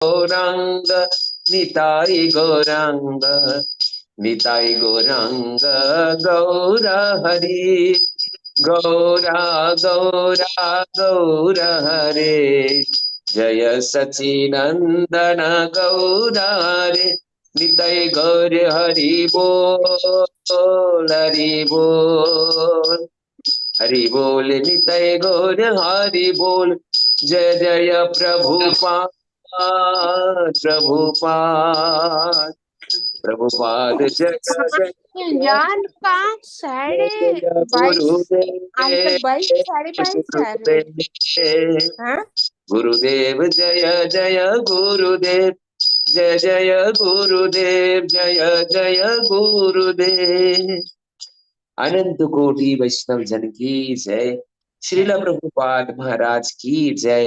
गौरांग निताई गौरांग निताई गौरांग गौर हरि गौरा गौरा गौर हरे जय सचिनंदन गौरा रे निताई गौर हरि बोल हरि बोल निताई गौर हरि बोल जय जय प्रभुपाद प्रभुपाद प्रभुपाद जय जय यार कहाँ जय 22 अंत 22 22 हाँ गुरुदेव जय जय गुरुदेव जय जय गुरुदेव जय जय गुरुदेव अनंत कोटि वैष्णव जन की जय श्रील प्रभुपाद महाराज की जय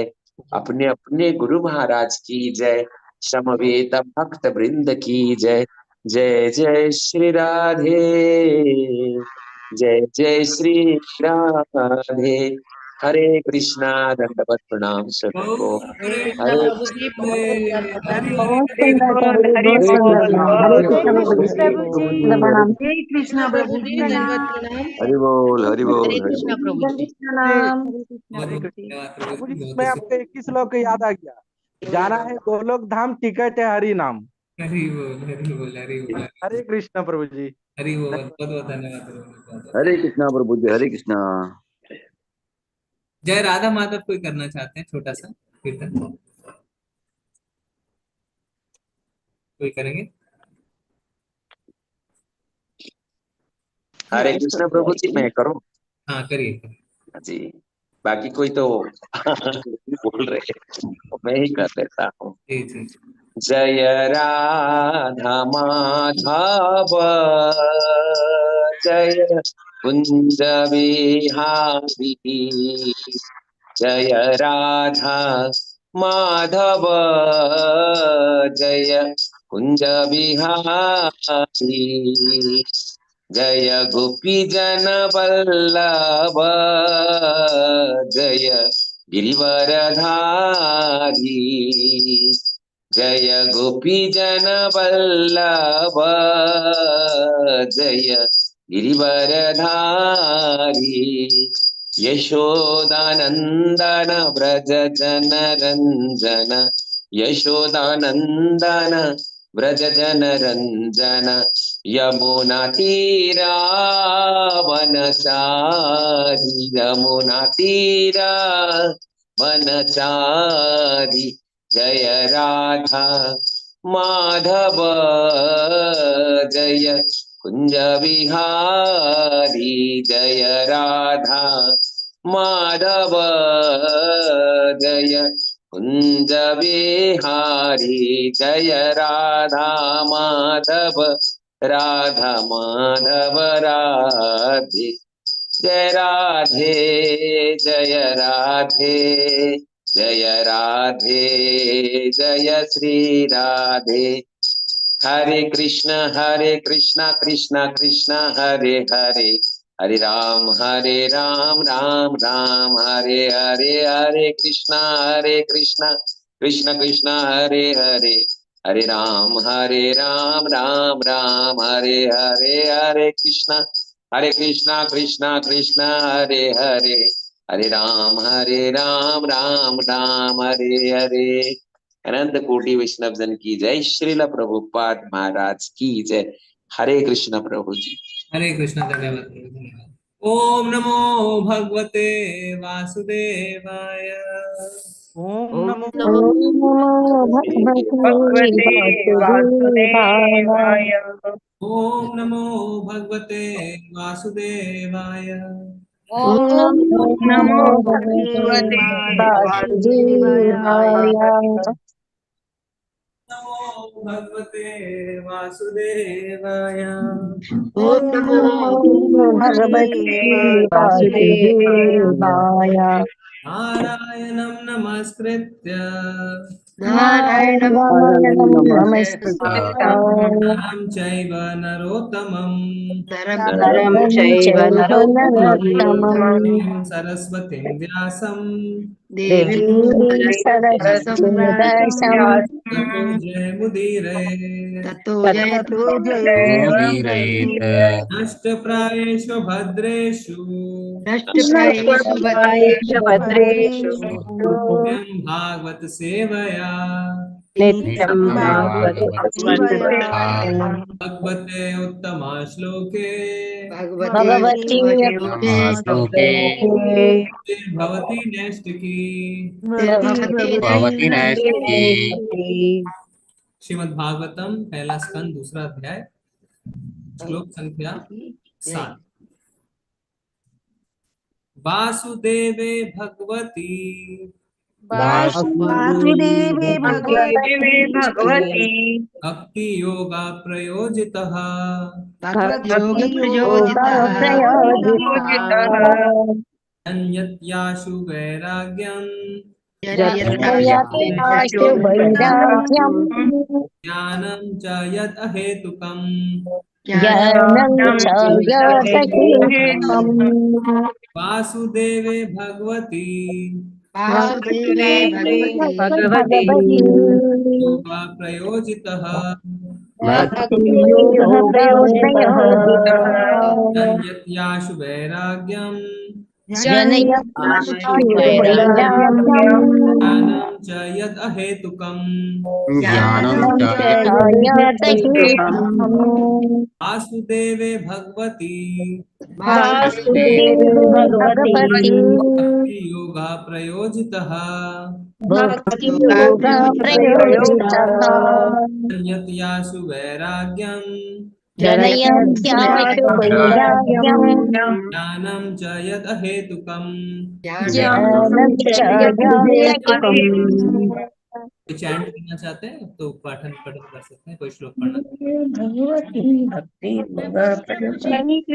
अपने अपने गुरु महाराज की जय समवेत भक्त वृंद की जय जय जय श्री राधे जय जय श्री राधे हरे कृष्णा दंडवत प्रणाम सबको कृष्ण हरे प्रभु जी बहुत सुंदर था, बहुत सुंदर था। हरे कृष्ण प्रभु जी, प्रणाम। हरे कृष्ण प्रभु जी दंडवत प्रणाम। हरि बोल हरि बोल हरे हरि बोल कृष्ण प्रभु जी। प्रणाम। प्रभु जी मैं आपको 21 श्लोक याद आ गया। जाना है गोलोक धाम, टिकट है हरि नाम। हरि बोल हरि बोल हरि बोल हरे कृष्ण प्रभु जी। हरि बोल। बहुत बहुत धन्यवाद। हरे कृष्णा प्रभु जी हरे कृष्णा। जय राधा माधव कोई करना चाहते हैं छोटा सा कीर्तन कोई करेंगे? हरे कृष्णा प्रभु जी मैं करूं? हाँ करिए जी बाकी कोई तो बोल रहे तो मैं ही कर लेता हूँ। जी। जय राधा माधव जय कुंज बिहारी जय राधा माधव जय कुंज बिहारी जय गोपी जन वल्लभ जय गिरिवरधारी जय गोपी जन वल्लभ जय गिरिवरधारी यशोदानंदन व्रज जन रंजन यशोदानंदन व्रज जन रंजन यमुना तीरा वनचारी यमुना तीरा वनचारी जय राधा माधव जय कुंज विहारी जय राधा माधव जय कुंज विहारी जय राधा माधव राधा माधव राधे जय राधे जय राधे जय राधे जय श्री राधे हरे कृष्ण कृष्ण कृष्ण हरे हरे हरे राम राम राम हरे हरे हरे कृष्ण कृष्ण कृष्ण हरे हरे हरे राम राम राम हरे हरे हरे कृष्ण कृष्ण कृष्ण हरे हरे हरे राम राम राम हरे हरे अनंत कोटि वैष्णव जन की जय श्रील प्रभुपाद महाराज की जय हरे कृष्ण प्रभु जी हरे कृष्ण धन्यवाद। ओम नमो भगवते वासुदेवाय। ओम नमो ओम नमो भगवते वासुदेवाय। ओम नमो भगवते वासुदेवाय। ओम नमो नमो भगवते भगवते वासुदेवाय। नमो भगवते वासुदेवाय। ओम नमो नमो भगवते वासुदेवाय। नारायणं नमस्कृत्य नारायणं नारायणं नमस्कृत्य नमस्कृत्य नरं चैव नरोत्तमं नरं नरं चैव चैव नरोत्तमं नरोत्तमं देवीं सरस्वतीं व्यासं देवीं देवीं सरस्वतीं सरस्वतीं व्यासं व्यासं ततो जयमुदीरये ततो जयतु मुदीरयेत् नष्टप्रायेषु भद्रेषु नष्टप्रायेषु भद्रेषु भद्रेषु नित्यं भागवत सेवया नित्यं भागवत भगवते उत्तम श्लोके भगवती श्लोके भवती नैष्टिकी। भवति नैष्टिकी। श्रीमद् भागवतम पहला स्कंद दूसरा अध्याय श्लोक संख्या 7। वासुदेवे भगवती वासुदेवे भगवती भक्ति योगा प्रयोजितः भक्तियोग प्रयोजितः अन्यत्याशु वैराग्यं यत्याशु वैराग्यम् ज्ञानं च यत् अहेतुकम् ज्ञानं च यदहेतुकम्। वासुदेवे भगवती वासुदेवे भगवती योगा प्रयोजितः भक्तियोगः प्रयोजितः अन्यत्याशु वैराग्यं जनयत्याशु वैराग्यम् ज्ञानं च यत् अहेतुकम् ज्ञानं च यदहेतुकम्। वासुदेवे भगवती वासुदेवे भगवती भक्ति योगा प्रयोजितः भक्तियोगः प्रयोजितः अन्यत्याशु वैराग्यं जनयत्याशु वैराग्यम् ज्ञानं च यत् अहेतुकम्। ज्ञानं च यदहेतुकम्। कोई चैंट करना चाहते हैं तो पाठन पठन कर सकते हैं। कोई श्लोक पढ़ना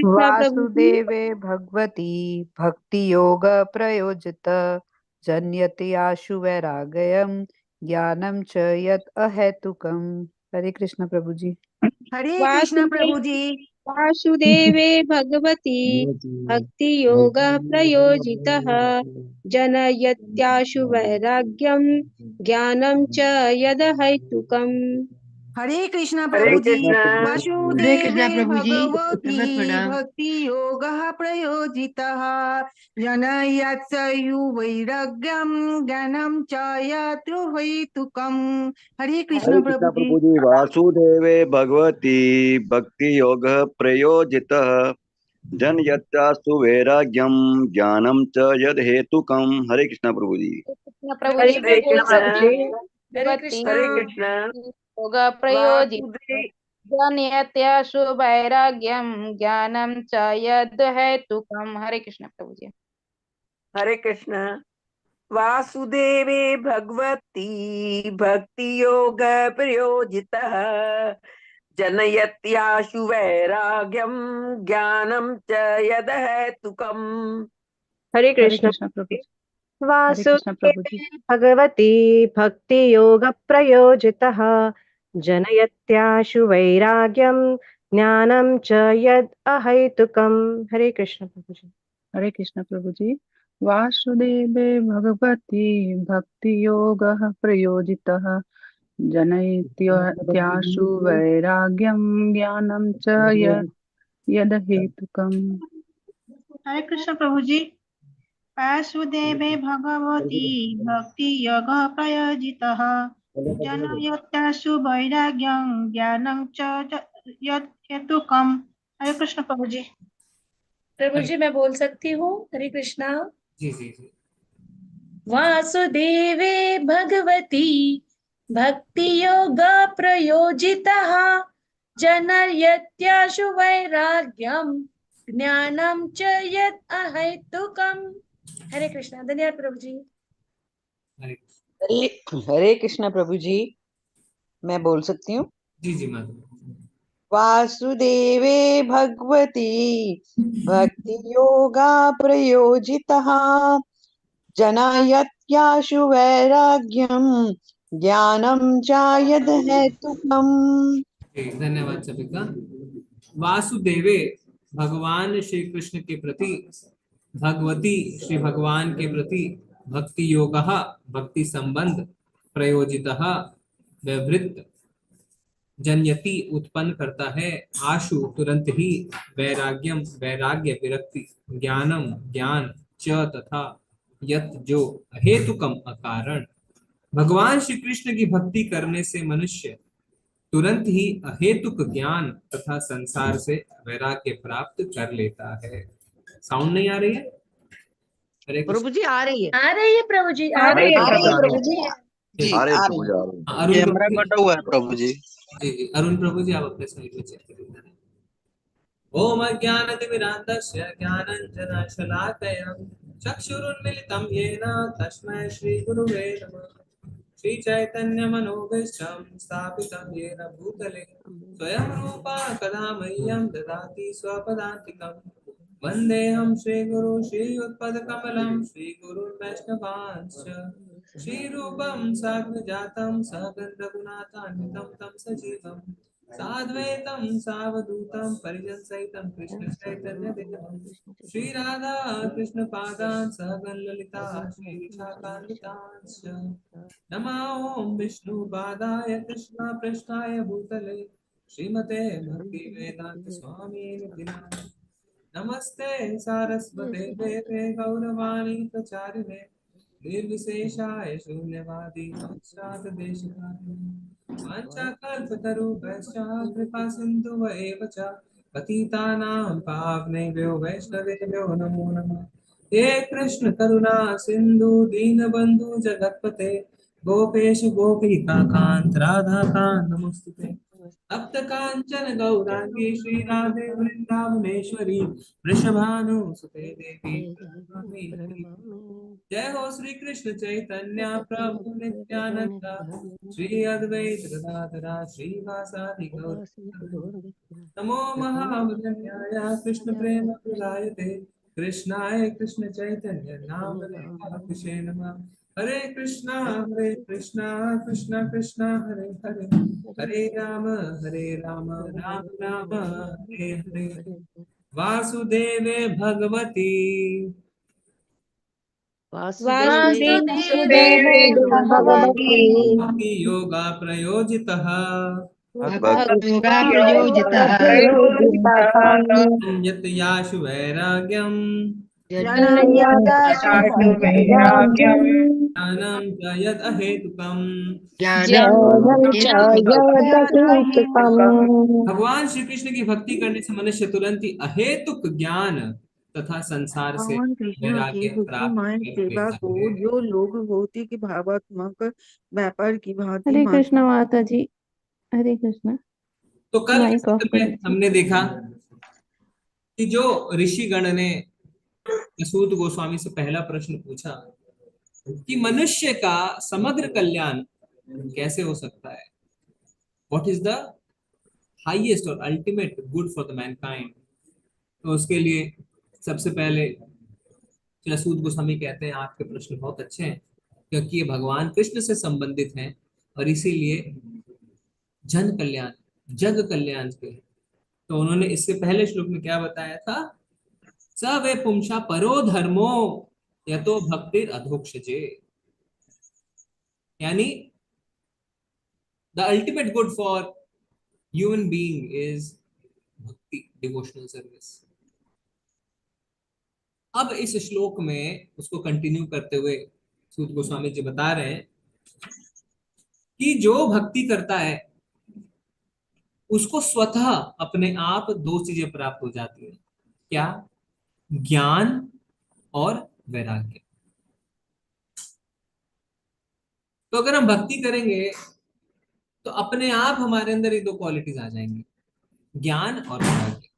वासुदेवे भगवती भक्ति योग प्रयोजित जन्यति आशु वैराग्यम ज्ञानम च यत् अहेतुकम। हरे कृष्ण प्रभु जी। हरे कृष्ण प्रभु जी। वासुदेवे भगवती भक्ति योग प्रयोजितः जनयत्याशु वैराग्यम ज्ञानम च यदहेतुकम्। हरे कृष्ण प्रभु जी। वासुदेवे भगवती भक्ति योग प्रयोजितः जनयत्याशु वैराग्यम ज्ञानम च यदहेतुकम्। हरे कृष्ण प्रभु जी। वासुदेवे भगवती भक्ति योग प्रयोजितः जनयत्याशु वैराग्यम ज्ञानम च यद हेतुकम। हरे कृष्ण प्रभु जी। योग प्रयोजित जनयत्याशु वैराग्यम ज्ञानम च यद् हेतुकम्। हरे कृष्ण प्रभु जी। हरे कृष्ण। वासुदेवे भगवती भक्ति योग प्रयोजितः जनयत्याशु वैराग्यम ज्ञानम च यद हेतुकम्। हरे कृष्ण प्रभु जी। वासुदेवे भगवती भक्ति योग प्रयोजितः जनयत्याशु वैराग्यम ज्ञानम च यद् अहेतुकम्। हरे कृष्ण प्रभु जी। हरे कृष्ण प्रभु जी। वासुदेवे भगवती भक्ति योगः प्रयोजितः जनयत्याशु वैराग्यम ज्ञानं च यदहेतुकम्। हरे कृष्ण प्रभु जी। वासुदेवे भगवती भक्ति योग प्रयोजितः जनयत्याशु वैराग्यं ज्ञानं च यत् हेतुकम्। हरे कृष्ण प्रभु जी। प्रभु जी मैं बोल सकती हूँ। हरे कृष्णा। जी जी जी। वासुदेवे भगवती भक्ति योग प्रयोजितः जनयत्याशु वैराग्यम ज्ञानम च यत् अहेतुकम्। हरे कृष्णा। धन्यवाद प्रभु जी। हरे कृष्णा प्रभु जी। मैं बोल सकती हूँ। जी जी माता। वासुदेवे भगवती भक्ति योगा प्रयोजितः जनयत्याशु वैराग्यम ज्ञानम च यद् हेतुकम्। धन्यवाद सभी का। वासुदेवे भगवान श्री कृष्ण के प्रति, भगवती श्री भगवान के प्रति भक्ति योग भक्ति संबंध प्रयोजितः व्यवृत्त, जनयति उत्पन्न करता है, आशु तुरंत ही, वैराग्यम वैराग्य विरक्ति, ज्ञानम ज्ञान, च तथा, यत जो, अहेतुकम अकारण। भगवान श्री कृष्ण की भक्ति करने से मनुष्य तुरंत ही अहेतुक ज्ञान तथा संसार से वैराग्य प्राप्त कर लेता है। साउंड नहीं आ रही है? हरे कृष्ण। प्रभु जी आ रही है। आ रही है प्रभु जी, आ रही है प्रभु जी। जी आ रहे हैं प्रभु जी, आ रहे हैं। अरुण कैमरा प्रभु कटा हुआ है प्रभु जी। जी जी, अरुण प्रभु जी आप अपने साइड में चेक करिए। ओम अज्ञानतिमिरान्धस्य ज्ञानाञ्जनशलाकया चक्षुरुन्मीलितं येन तस्मै श्रीगुरुवे नमः। श्रीचैतन्यमनोभीष्टं स्थापितं येन भूतले स्वयं रूपा कदा मह्यं ददाति स्वपदान्तिकम्। वन्देऽहं श्रीगुरु श्रीयुत्पदकमलं श्रीगुरुन् वैष्णवांश्च श्रीरूपं साग्रजातं सहगन्धगुणातान्वितं तं सजीवम् साद्वैतं सावधूतं परिजनसहितं कृष्ण चैतन्य देवं श्री राधा कृष्ण पादान् सहगण ललिता श्री विशाखान्वितांश्च नमः ओम विष्णु पादाय कृष्ण पृष्ठाय भूतले श्रीमते भक्ति वेदांत स्वामी निधिनाथ नमस्ते सारस्वते देवे गौरवाणी प्रचारिणे निर्विशेषाय शून्यवादी पाश्चात्य देशकारिणे वाञ्छाकल्पतरुभ्यश्च कृपा सिन्धुव एव च पतितानां पावनेभ्यो वैष्णवेभ्यो नमो नमः। हे कृष्ण करुणा सिन्धु दीनबन्धु जगत्पते गोपेश गोपिका कांत राधा कांत नमोस्तुते। तप्त कांचन गौरांगी श्री राधे वृंदावनेश्वरी वृषभानुसुते देवी। जय हो श्री कृष्ण चैतन्य प्रभु नित्यानंद श्री अद्वैत गदाधर श्रीवासादि गौर नमो महावदन्याय कृष्ण प्रेम प्रदायते कृष्णाय कृष्ण चैतन्य नामने कृष्णे नमः। हरे कृष्णा कृष्णा कृष्णा हरे हरे हरे राम राम राम हरे हरे। वासुदेवे भगवती वासुदेवे भगवती भक्ति योगा प्रयोजितः भक्तियोगा प्रयोजितः यत् याशु वैराग्यम ज्ञानं च यद् अहेतुकम्। भगवान श्री कृष्ण की भक्ति करने से मनुष्य तुरंत ही अहेतुक ज्ञान तथा संसार से भगवान कृष्ण की वैराग्य प्राप्त भक्तिमय कर सेवा लेता को है। जो लोग भौतिक भावात्मक व्यापार की भांति हरे मानते कृष्ण माता जी, हरे कृष्ण। तो कल के माइक ऑफ सत्र कर में दीजिए। हमने देखा कि जो ऋषिगण ने सूत गोस्वामी से पहला प्रश्न पूछा कि मनुष्य का समग्र कल्याण कैसे हो सकता है, व्हाट इज द हाईएस्ट और ultimate good for the Mankind. तो उसके लिए सबसे पहले सूत गोस्वामी कहते हैं आपके प्रश्न बहुत अच्छे हैं क्योंकि ये भगवान कृष्ण से संबंधित हैं और इसीलिए जन कल्याण जग कल्याण के। तो उन्होंने इससे पहले श्लोक में क्या बताया था, स वे पुंसा परो धर्मो यतो भक्तिर अधोक्षजे, यानी the ultimate good for human being is भक्ति, डिवोशनल सर्विस। अब इस श्लोक में उसको कंटिन्यू करते हुए सूत गोस्वामी जी बता रहे हैं कि जो भक्ति करता है उसको स्वतः अपने आप दो चीजें प्राप्त हो जाती है, क्या, ज्ञान और वैराग्य। तो अगर हम भक्ति करेंगे तो अपने आप हमारे अंदर ये दो क्वालिटीज आ जाएंगी, ज्ञान और वैराग्य।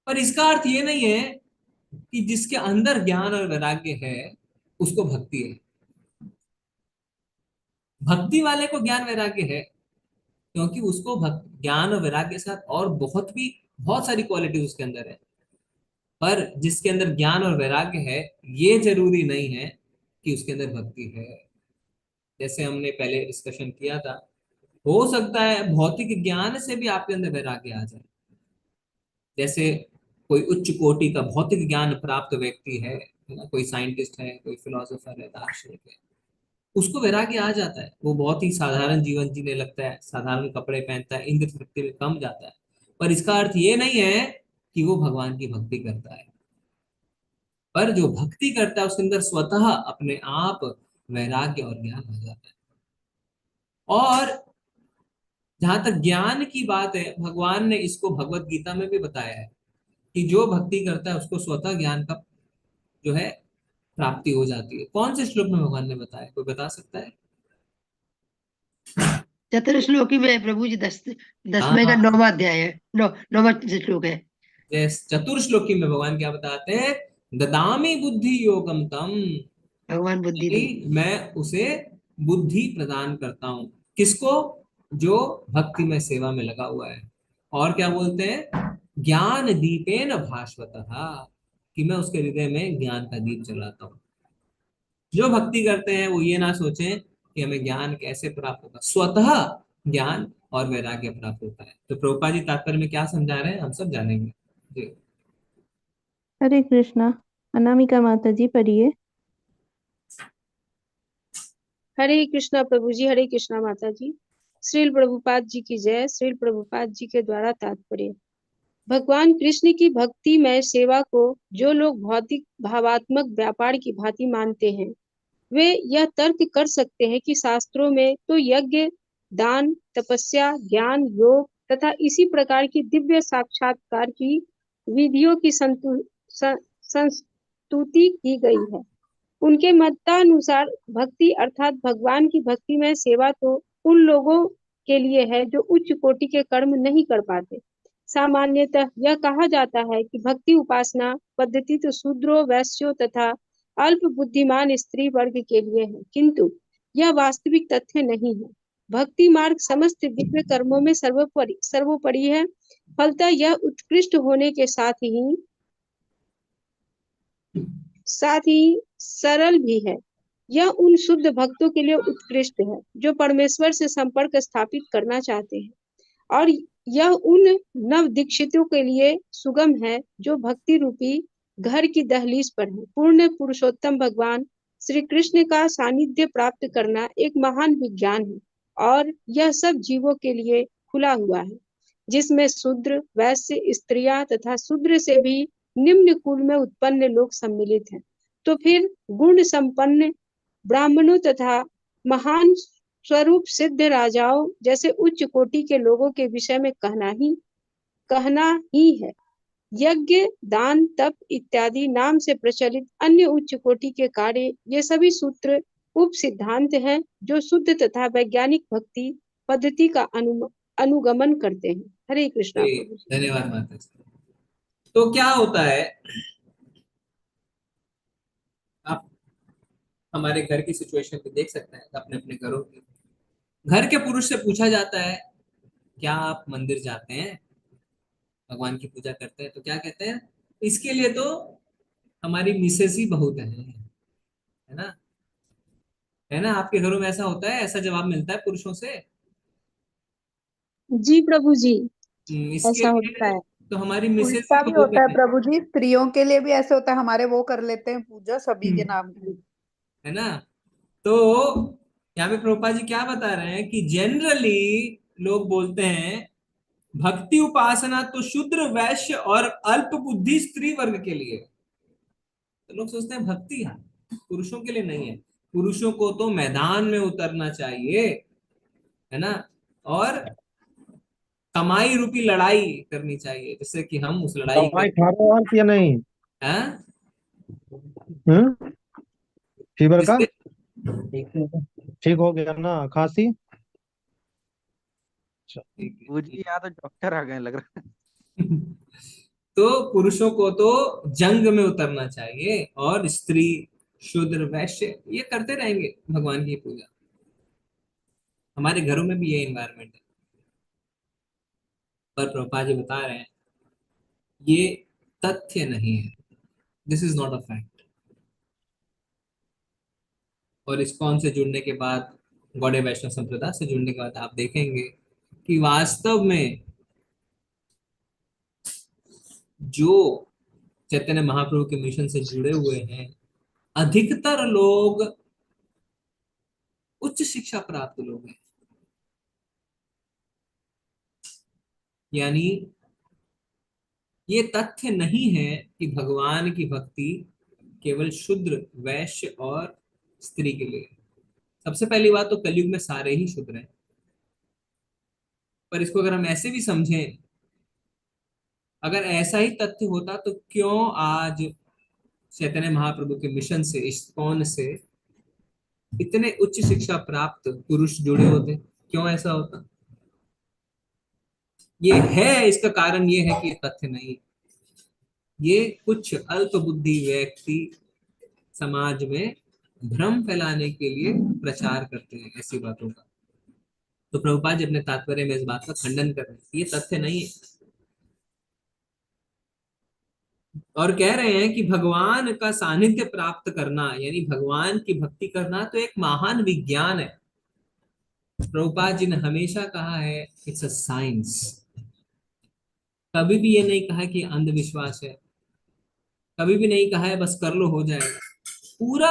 पर इसका अर्थ ये नहीं है कि जिसके अंदर ज्ञान और वैराग्य है उसको भक्ति है। भक्ति वाले को ज्ञान वैराग्य है क्योंकि उसको ज्ञान और वैराग्य के साथ और बहुत सारी क्वालिटी उसके अंदर है। पर जिसके अंदर ज्ञान और वैराग्य है ये जरूरी नहीं है कि उसके अंदर भक्ति है। जैसे हमने पहले डिस्कशन किया था, हो सकता है भौतिक ज्ञान से भी आपके अंदर वैराग्य आ जाए। जैसे कोई उच्च कोटि का भौतिक ज्ञान प्राप्त व्यक्ति है ना, कोई साइंटिस्ट है, कोई फिलोसोफर है, दार्शनिक है, उसको वैराग्य आ जाता है, वो बहुत ही साधारण जीवन जीने लगता है, साधारण कपड़े पहनता है, इंद्र तृप्ति में कम जाता है। पर इसका अर्थ ये नहीं है कि वो भगवान की भक्ति करता है, पर जो भक्ति करता है उसके अंदर स्वतः अपने आप वैराग्य और ज्ञान आ जाता है। और जहां तक ज्ञान की बात है, भगवान ने इसको भगवत गीता में भी बताया है कि जो भक्ति करता है उसको स्वतः ज्ञान का जो है प्राप्ति हो जाती है। कौन से श्लोक में भगवान ने बताया, कोई बता सकता है? चतुर्श्लोकी में प्रभु जी दसवें का हाँ, 9वां अध्याय है, 9वां श्लोक है। चतुर्श्लोकी में भगवान क्या बताते हैं? ददामी बुद्धि योगम तम, भगवान बुद्धि दे। मैं उसे बुद्धि प्रदान करता हूं। किसको? जो भक्ति में सेवा में लगा हुआ है। और क्या बोलते हैं? ज्ञान दीपेन भास्वतः, कि मैं उसके हृदय में ज्ञान का दीप जलाता हूँ। जो भक्ति करते हैं वो ये ना सोचें कि हमें ज्ञान कैसे प्राप्त होगा, स्वतः ज्ञान और वैराग्य प्राप्त होता है। तो प्रभुपाद जी तात्पर्य में क्या समझा रहे हैं हम सब जानेंगे जी। हरे कृष्णा। अनामिका माता जी पढ़िए। हरे कृष्णा प्रभु जी, हरे कृष्णा माता जी। श्रील प्रभुपाद जी की जय। श्रील प्रभुपाद जी के द्वारा तात्पर्य। भगवान कृष्ण की भक्ति में सेवा को जो लोग भौतिक भावात्मक व्यापार की भांति मानते हैं, वे यह तर्क कर सकते हैं कि शास्त्रों में तो यज्ञ, दान, तपस्या, ज्ञान, योग तथा इसी प्रकार की दिव्य साक्षात्कार की विधियों की संस्तुति की गई है। उनके मतानुसार भक्ति अर्थात भगवान की भक्ति में सेवा तो उन लोगों के लिए है जो उच्च कोटि के कर्म नहीं कर पाते। सामान्यतः यह कहा जाता है कि भक्ति उपासना पद्धति तो शूद्रों, वैश्यों तथा अल्प बुद्धिमान स्त्री वर्ग के लिए है, किंतु यह वास्तविक तथ्य नहीं है। भक्ति मार्ग समस्त दिव्य कर्मों में सर्वोपरि है। फलतः यह उत्कृष्ट होने के साथ ही सरल भी है। यह उन शुद्ध भक्तों के लिए उत्कृष्ट है जो परमेश्वर से संपर्क स्थापित करना चाहते हैं, और यह उन नव दीक्षितों के लिए सुगम है जो भक्ति रूपी घर की दहलीज पर है। पूर्ण पुरुषोत्तम भगवान श्री कृष्ण का सानिध्य प्राप्त करना एक महान विज्ञान है, और यह सब जीवों के लिए खुला हुआ है, जिसमें शूद्र, वैश्य, स्त्रियां तथा शूद्र से भी निम्न कुल में उत्पन्न लोग सम्मिलित हैं। तो फिर गुण संपन्न ब्राह्मणों तथा महान स्वरूप सिद्ध राजाओं जैसे उच्च कोटि के लोगों के विषय में कहना ही है। यज्ञ, दान, तप इत्यादि नाम से प्रचलित अन्य उच्च कोटि के कार्य, ये सभी सूत्र उप सिद्धांत हैं जो शुद्ध तथा वैज्ञानिक भक्ति पद्धति का अनुगमन करते हैं। हरे कृष्णा प्रभु जी। धन्यवाद माता जी। तो क्या होता है, आप हमारे घर की सिचुएशन को देख सकते हैं, अपने अपने घरों की। घर के पुरुष से पूछा जाता है क्या आप मंदिर जाते हैं, भगवान की पूजा करते हैं? तो क्या कहते हैं? इसके लिए तो हमारी मिसेस ही बहुत है ना? है ना? आपके घरों में ऐसा होता है? ऐसा जवाब मिलता है पुरुषों से? जी प्रभु जी, इसके ऐसा होता लिए है। तो हमारी मिसेस ही उल्टा भी बहुत होता है प्रभु जी, स्त्रियों के लिए भी ऐसे होता है, हमारे वो कर लेते हैं पूजा सभी के नाम की, है ना? तो यहाँ पे प्रभुपाद जी क्या बता रहे हैं कि जनरली लोग बोलते हैं भक्ति उपासना तो शूद्र, वैश्य और अल्प बुद्धि स्त्री वर्ग के लिए। तो लोग सोचते हैं भक्ति पुरुषों के लिए नहीं है। पुरुषों को तो मैदान में उतरना चाहिए, है ना? और कमाई रूपी लड़ाई करनी चाहिए, जिससे कि हम उस लड़ाई दवाई खा रहे हो आप या नहीं? फीवर का ठीक हो गया ना? खांसी? जी यहाँ तो डॉक्टर आ गए लग रहा है। तो पुरुषों को तो जंग में उतरना चाहिए, और स्त्री, शूद्र, वैश्य ये करते रहेंगे भगवान की पूजा। हमारे घरों में भी ये एनवायरनमेंट है, पर प्रभुपाद जी बता रहे हैं ये तथ्य नहीं है, this is not a fact. और इस्कॉन से जुड़ने के बाद, गौड़े वैष्णव संप्रदाय से जुड़ने के बाद आप देखेंगे कि वास्तव में जो चैतन्य महाप्रभु के मिशन से जुड़े हुए हैं, अधिकतर लोग उच्च शिक्षा प्राप्त लोग हैं। यानी ये तथ्य नहीं है कि भगवान की भक्ति केवल शूद्र, वैश्य और स्त्री के लिए। सबसे पहली बात तो कलयुग में सारे ही शूद्र हैं, पर इसको अगर हम ऐसे भी समझें, अगर ऐसा ही तथ्य होता तो क्यों आज चैतन्य महाप्रभु के मिशन से, इस्कॉन से इतने उच्च शिक्षा प्राप्त पुरुष जुड़े होते? क्यों ऐसा होता? ये है, इसका कारण ये है कि ये तथ्य नहीं, ये कुछ अल्प बुद्धि व्यक्ति समाज में भ्रम फैलाने के लिए प्रचार करते हैं ऐसी बातों का। तो प्रभुपाद जी अपने तात्पर्य में इस बात का खंडन कर रहे हैं, ये तथ्य नहीं है, और कह रहे हैं कि भगवान का सानिध्य प्राप्त करना यानी भगवान की भक्ति करना तो एक महान विज्ञान है। प्रभुपाद जी ने हमेशा कहा है इट्स अ साइंस। कभी भी ये नहीं कहा कि अंधविश्वास है, कभी भी नहीं कहा है बस कर लो हो जाएगा। पूरा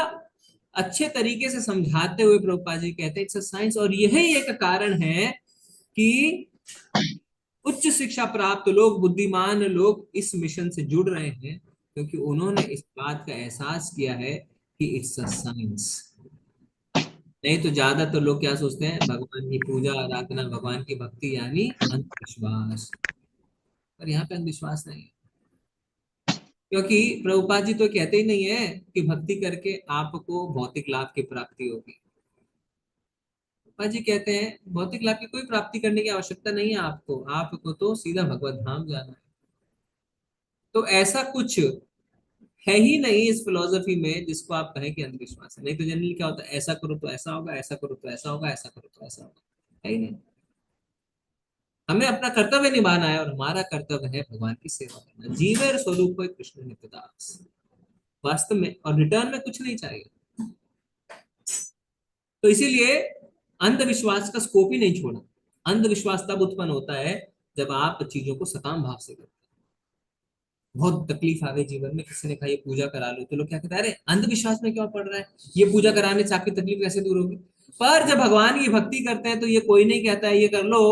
अच्छे तरीके से समझाते हुए प्रभुपाद जी कहते हैं इट्स अ साइंस। और यही एक कारण है कि उच्च शिक्षा प्राप्त लोग, बुद्धिमान लोग इस मिशन से जुड़ रहे हैं, क्योंकि उन्होंने इस बात का एहसास किया है कि इट्स अ साइंस। नहीं तो ज्यादा तो लोग क्या सोचते हैं, भगवान की पूजा आराधना, भगवान की भक्ति यानी अंधविश्वास। पर यहाँ पे अंधविश्वास नहीं है, क्योंकि प्रभुपाद जी तो कहते ही नहीं है कि भक्ति करके आपको भौतिक लाभ की प्राप्ति होगी। प्रभुपाद जी कहते हैं भौतिक लाभ की कोई प्राप्ति करने की आवश्यकता नहीं है आपको तो सीधा भगवत धाम जाना है। तो ऐसा कुछ है ही नहीं इस फिलोसफी में जिसको आप कहें कि अंधविश्वास है। नहीं तो जनरली क्या होता है, ऐसा करो तो ऐसा होगा, ऐसा करो तो ऐसा होगा, ऐसा करो तो ऐसा होगा, है ही नहीं। हमें अपना कर्तव्य निभाना है, और हमारा कर्तव्य है भगवान की सेवा करना। जीवेर स्वरूप कृष्ण नित्यदास, वास्तव में, और रिटर्न में कुछ नहीं चाहिए। तो इसीलिए अंधविश्वास का स्कोप ही नहीं छोड़ा। अंधविश्वास तब उत्पन्न होता है जब आप चीजों को सकाम भाव से करते हैं। बहुत तकलीफ आ गई जीवन में, किसी ने कहा ये पूजा करा लो, तो लोग क्या कहते हैं, अरे अंधविश्वास में क्यों पड़ रहा है, ये पूजा कराने से आपकी तकलीफ कैसे दूर होगी। पर जब भगवान की भक्ति करते हैं तो ये कोई नहीं कहता है ये कर लो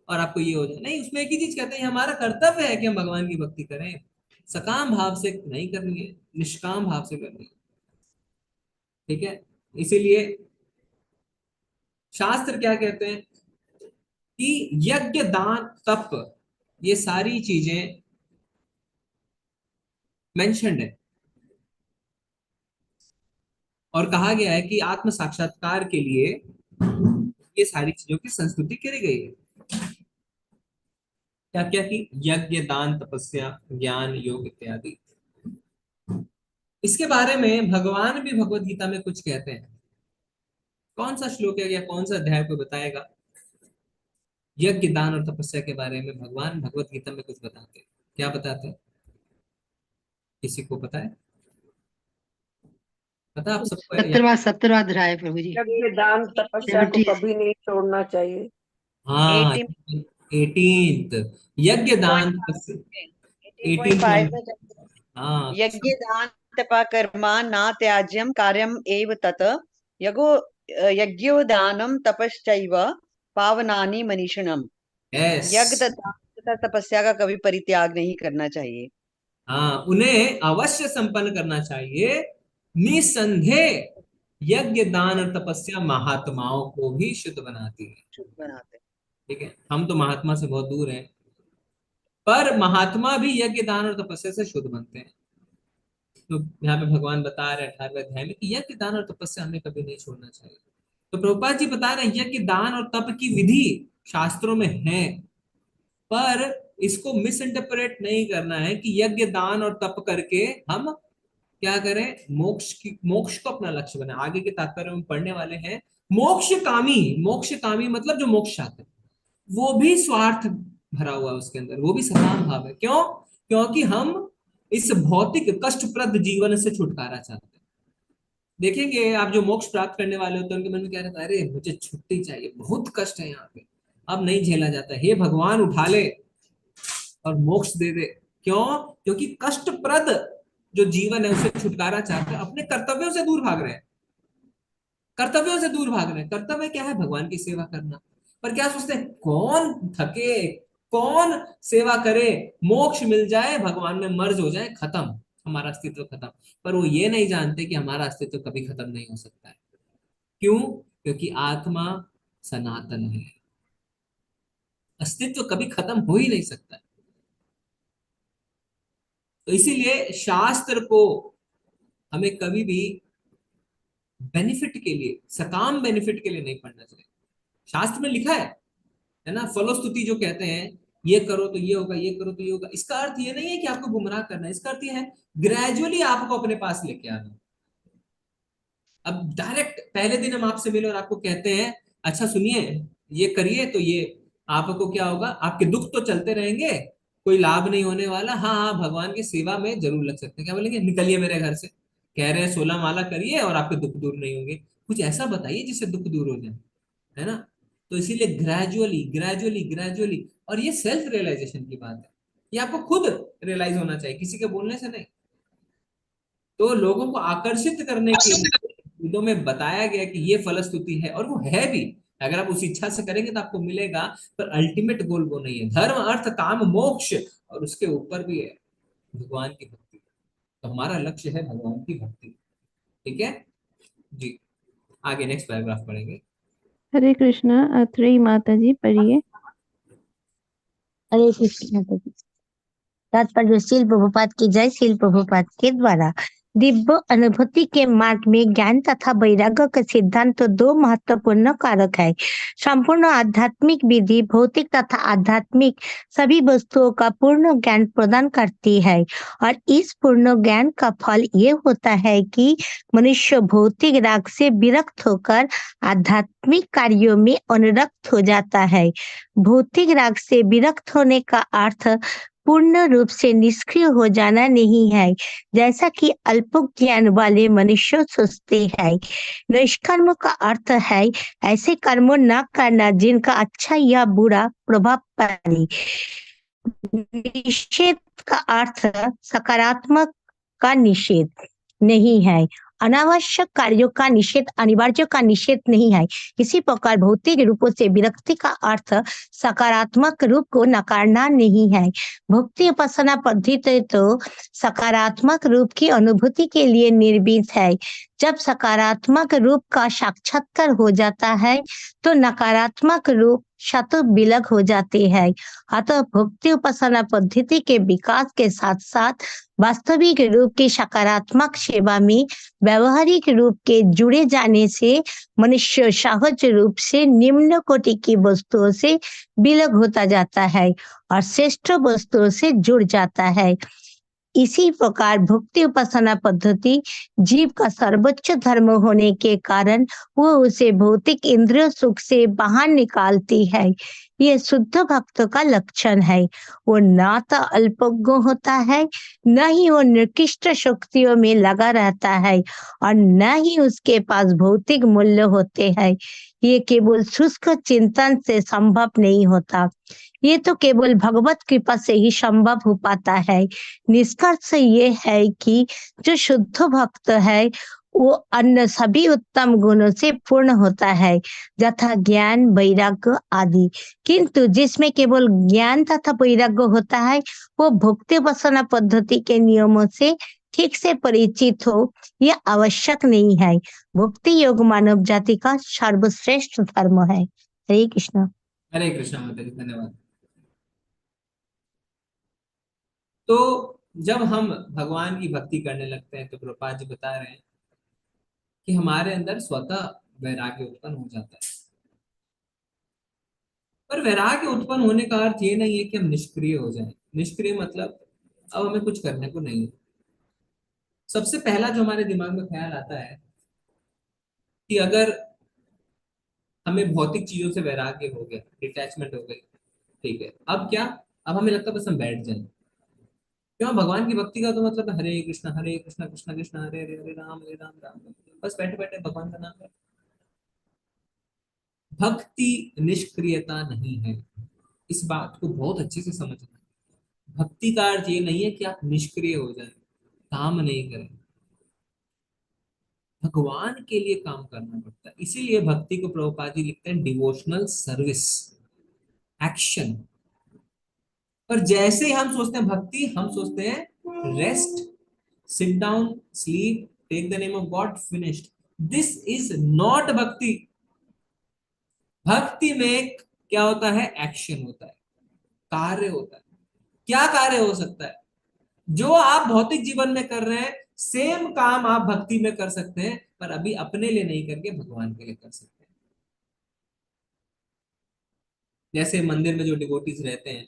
और आपको ये हो जाए, नहीं, उसमें एक ही चीज कहते हैं हमारा कर्तव्य है कि हम भगवान की भक्ति करें, सकाम भाव से नहीं करनी है, निष्काम भाव से करनी है। ठीक है, इसीलिए शास्त्र क्या कहते हैं कि यज्ञ, दान, तप, ये सारी चीजें मेंशन्ड है, और कहा गया है कि आत्म साक्षात्कार के लिए ये सारी चीजों की संस्तुति करी गई है। क्या क्या की? यज्ञ, दान, तपस्या, ज्ञान, योग इत्यादि। इसके बारे में भगवान भी भगवत गीता में कुछ कहते हैं। कौन सा श्लोक है या कौन सा अध्याय को बताएगा? यज्ञ, दान और तपस्या के बारे में भगवान भगवत गीता में कुछ बताते हैं। क्या बताते हैं, किसी को पता है? पता आप सबको है? 17वां अध्याय प्रभु जी। यज्ञ, दान, तपस्या को कभी नहीं छोड़ना चाहिए। हाँ, 18th यज्ञ, दान, तपस्या, 18th। हाँ, यज्ञ दान तप कर्मा न त्याज्यम कार्यम एव तत् यज्ञो दानम तपश्चैव पावनानि मनीषिणम। यज्ञ तथा तपस्या का कभी परित्याग नहीं करना चाहिए। हाँ, उन्हें अवश्य संपन्न करना चाहिए। निसंदेह यज्ञ, दान और तपस्या महात्माओं को भी शुद्ध बनाती है। शुद्ध बनाते हैं। ठीक है, हम तो महात्मा से बहुत दूर हैं, पर महात्मा भी यज्ञ, दान और तपस्या से शुद्ध बनते हैं। तो यहाँ पे भगवान बता रहे 18वें अध्याय में कि यज्ञ, दान और तपस्या हमें कभी नहीं छोड़ना चाहिए। तो प्रभुपाद जी बता रहे हैं यज्ञ, दान और तप की विधि शास्त्रों में है, पर इसको मिस इंटरप्रेट नहीं करना है कि यज्ञ, दान और तप करके हम क्या करें, मोक्ष को अपना लक्ष्य बना। आगे के तात्पर्य में पढ़ने वाले हैं। मोक्ष कामी मतलब जो मोक्ष चाहते हैं, वो भी स्वार्थ भरा हुआ है उसके अंदर, वो भी सकाम भाव है। क्यों? क्योंकि हम इस भौतिक कष्टप्रद जीवन से छुटकारा चाहते हैं। देखेंगे आप जो मोक्ष प्राप्त करने वाले होते हैं उनके मन में क्या रहता है, अरे मुझे छुट्टी चाहिए, बहुत कष्ट है यहाँ पे, अब नहीं झेला जाता, हे भगवान उठा ले और मोक्ष दे दे। क्यों? क्योंकि कष्टप्रद जो जीवन है उससे छुटकारा चाहते हैं, अपने कर्तव्यों से दूर भाग रहे हैं। कर्तव्यों से दूर भाग रहे हैं। कर्तव्य क्या है? भगवान की सेवा करना। पर क्या सोचते हैं, कौन थके, कौन सेवा करे, मोक्ष मिल जाए, भगवान में मर्ज हो जाए, खत्म, हमारा अस्तित्व खत्म। पर वो ये नहीं जानते कि हमारा अस्तित्व कभी खत्म नहीं हो सकता है। क्यों? क्योंकि आत्मा सनातन है, अस्तित्व कभी खत्म हो ही नहीं सकता है। तो इसीलिए शास्त्र को हमें कभी भी बेनिफिट के लिए, सकाम बेनिफिट के लिए नहीं पढ़ना चाहिए। शास्त्र में लिखा है ना, फलोस्तुति जो कहते हैं, ये करो तो ये होगा, ये करो तो ये होगा, इसका अर्थ ये नहीं है कि आपको गुमराह करना है, इसका अर्थ ये है ग्रेजुअली आपको अपने पास लेके आना। अब डायरेक्ट पहले दिन हम आपसे मिले और आपको कहते हैं अच्छा सुनिए ये करिए, तो ये आपको क्या होगा, आपके दुख तो चलते रहेंगे, कोई लाभ नहीं होने वाला, हाँ हाँ भगवान की सेवा में जरूर लग सकते हैं। क्या बोलेंगे? निकलिए मेरे घर से, कह रहे हैं 16 माला करिए और आपके दुख दूर नहीं होंगे। कुछ ऐसा बताइए जिससे दुख दूर हो जाए, है ना। तो इसीलिए ग्रेजुअली ग्रेजुअली ग्रेजुअली, और ये सेल्फ रियलाइजेशन की बात है, ये आपको खुद रियलाइज होना चाहिए, किसी के बोलने से नहीं। तो लोगों को आकर्षित करने के लिए वेदों में बताया गया कि ये फलस्तुति है, और वो है भी। अगर आप उस इच्छा से करेंगे तो आपको मिलेगा, पर अल्टीमेट गोल वो नहीं है। धर्म अर्थ काम मोक्ष, और उसके ऊपर भी है भगवान की भक्ति। तो हमारा लक्ष्य है भगवान की भक्ति। ठीक है जी, आगे नेक्स्ट पैराग्राफ पढ़ेंगे। हरे कृष्णा। अथरी माता जी पढ़िए। हरे कृष्ण माता जी। तात्पर्य श्रील प्रभुपाद की जय। श्रील प्रभुपाद के द्वारा दिव्य अनुभूति के मार्ग में ज्ञान तथा वैराग्य का सिद्धांत तो दो महत्वपूर्ण कारक है। संपूर्ण आध्यात्मिक विधि भौतिक तथा आध्यात्मिक सभी वस्तुओं का पूर्ण ज्ञान प्रदान करती है, और इस पूर्ण ज्ञान का फल ये होता है कि मनुष्य भौतिक राग से विरक्त होकर आध्यात्मिक कार्यों में अनुरक्त हो जाता है। भौतिक राग से विरक्त होने का अर्थ पूर्ण रूप से निष्क्रिय हो जाना नहीं है, जैसा कि अल्प ज्ञान वाले मनुष्य सोचते हैं। निष्कर्म का अर्थ है ऐसे कर्म न करना जिनका अच्छा या बुरा प्रभाव पड़े। निषेध का अर्थ सकारात्मक का निषेध नहीं है। अनावश्यक कार्यों का निषेध अनिवार्य का निषेध नहीं है। इसी प्रकार भौतिक रूपों से विरक्ति का अर्थ सकारात्मक रूप को नकारना नहीं है। भक्ति उपासना पद्धति तो सकारात्मक रूप की अनुभूति के लिए निर्मित है। जब सकारात्मक रूप का साक्षात्कार हो जाता है तो नकारात्मक रूप शतु विलग हो जाते हैं। अतः भक्ति उपासना पद्धति के विकास के साथ साथ वास्तविक रूप की सकारात्मक सेवा में व्यवहारिक रूप के जुड़े जाने से मनुष्य सहज रूप से निम्न कोटि की वस्तुओं से विलग होता जाता है और श्रेष्ठ वस्तुओं से जुड़ जाता है। इसी प्रकार भक्ति उपासना पद्धति जीव का सर्वोच्च धर्म होने के कारण वो उसे भौतिक इंद्रिय सुख से बाहर निकालती है। ये शुद्ध भक्त का लक्षण है। वो ना तो अल्पज्ञ होता है, न ही वो निकृष्ट शक्तियों में लगा रहता है, और न ही उसके पास भौतिक मूल्य होते हैं। ये केवल शुष्क चिंतन से संभव नहीं होता। ये तो केवल भगवत कृपा से ही संभव हो पाता है। निष्कर्ष ये है कि जो शुद्ध भक्त है वो अन्य सभी उत्तम गुणों से पूर्ण होता है, यथा ज्ञान वैराग्य आदि। किंतु जिसमें केवल ज्ञान तथा वैराग्य होता है वो भक्ति उपासना पद्धति के नियमों से ठीक से परिचित हो, यह आवश्यक नहीं है। भक्ति योग मानव जाति का सर्वश्रेष्ठ धर्म है। हरे कृष्ण। हरे कृष्ण माता जी, धन्यवाद। तो जब हम भगवान की भक्ति करने लगते हैं तो प्रभुपाद जी बता रहे हैं कि हमारे अंदर स्वतः वैराग्य उत्पन्न हो जाता है। पर वैराग्य उत्पन्न होने का अर्थ ये नहीं है कि हम निष्क्रिय हो जाएं। निष्क्रिय मतलब अब हमें कुछ करने को नहीं है। सबसे पहला जो हमारे दिमाग में ख्याल आता है कि अगर हमें भौतिक चीजों से वैराग्य हो गया, डिटैचमेंट हो गई, ठीक है, अब क्या, अब हमें लगता है बस हम बैठ जाएं। क्यों? भगवान की भक्ति का तो मतलब हरे कृष्ण कृष्ण कृष्ण हरे हरे, हरे राम राम राम, बस बैठे बैठे भगवान का नाम है। भक्ति निष्क्रियता नहीं है, इस बात को बहुत अच्छे से समझना है। भक्ति का अर्थ ये नहीं है कि आप निष्क्रिय हो जाएं, काम नहीं करें। भगवान के लिए काम करना पड़ता है। इसीलिए भक्ति को प्रभुपाद जी लिखते हैं डिवोशनल सर्विस, एक्शन। पर जैसे ही हम सोचते हैं भक्ति, हम सोचते हैं rest, sit down, sleep, take the name of God, finished. This is not bhakti. भक्ति में क्या होता है? एक्शन होता है, कार्य होता है। क्या कार्य हो सकता है? जो आप भौतिक जीवन में कर रहे हैं सेम काम आप भक्ति में कर सकते हैं, पर अभी अपने लिए नहीं करके भगवान के लिए कर सकते हैं। जैसे मंदिर में जो डिवोटीज रहते हैं,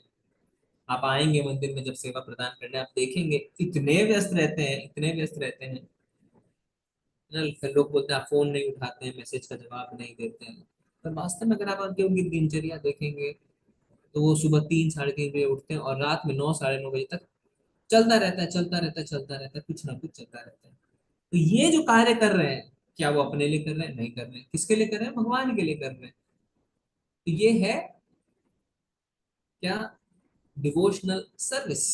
आप आएंगे मंदिर में जब सेवा प्रदान करने, आप देखेंगे इतने व्यस्त रहते हैं, इतने व्यस्त रहते हैं ना। फिर लोग बोलते हैं आप फोन नहीं उठाते हैं, मैसेज का जवाब नहीं देते हैं, पर वास्तव में अगर आप उनकी दिनचर्या देखेंगे तो वो सुबह 3 साढ़े 3 बजे उठते हैं और रात में 9 साढ़े 9 बजे तक चलता रहता है, चलता रहता है, चलता रहता है, कुछ ना कुछ चलता रहता है। तो ये जो कार्य कर रहे हैं, क्या वो अपने लिए कर रहे हैं? नहीं कर रहे हैं। किसके लिए कर रहे हैं? भगवान के लिए कर रहे हैं। तो ये है क्या? Devotional service.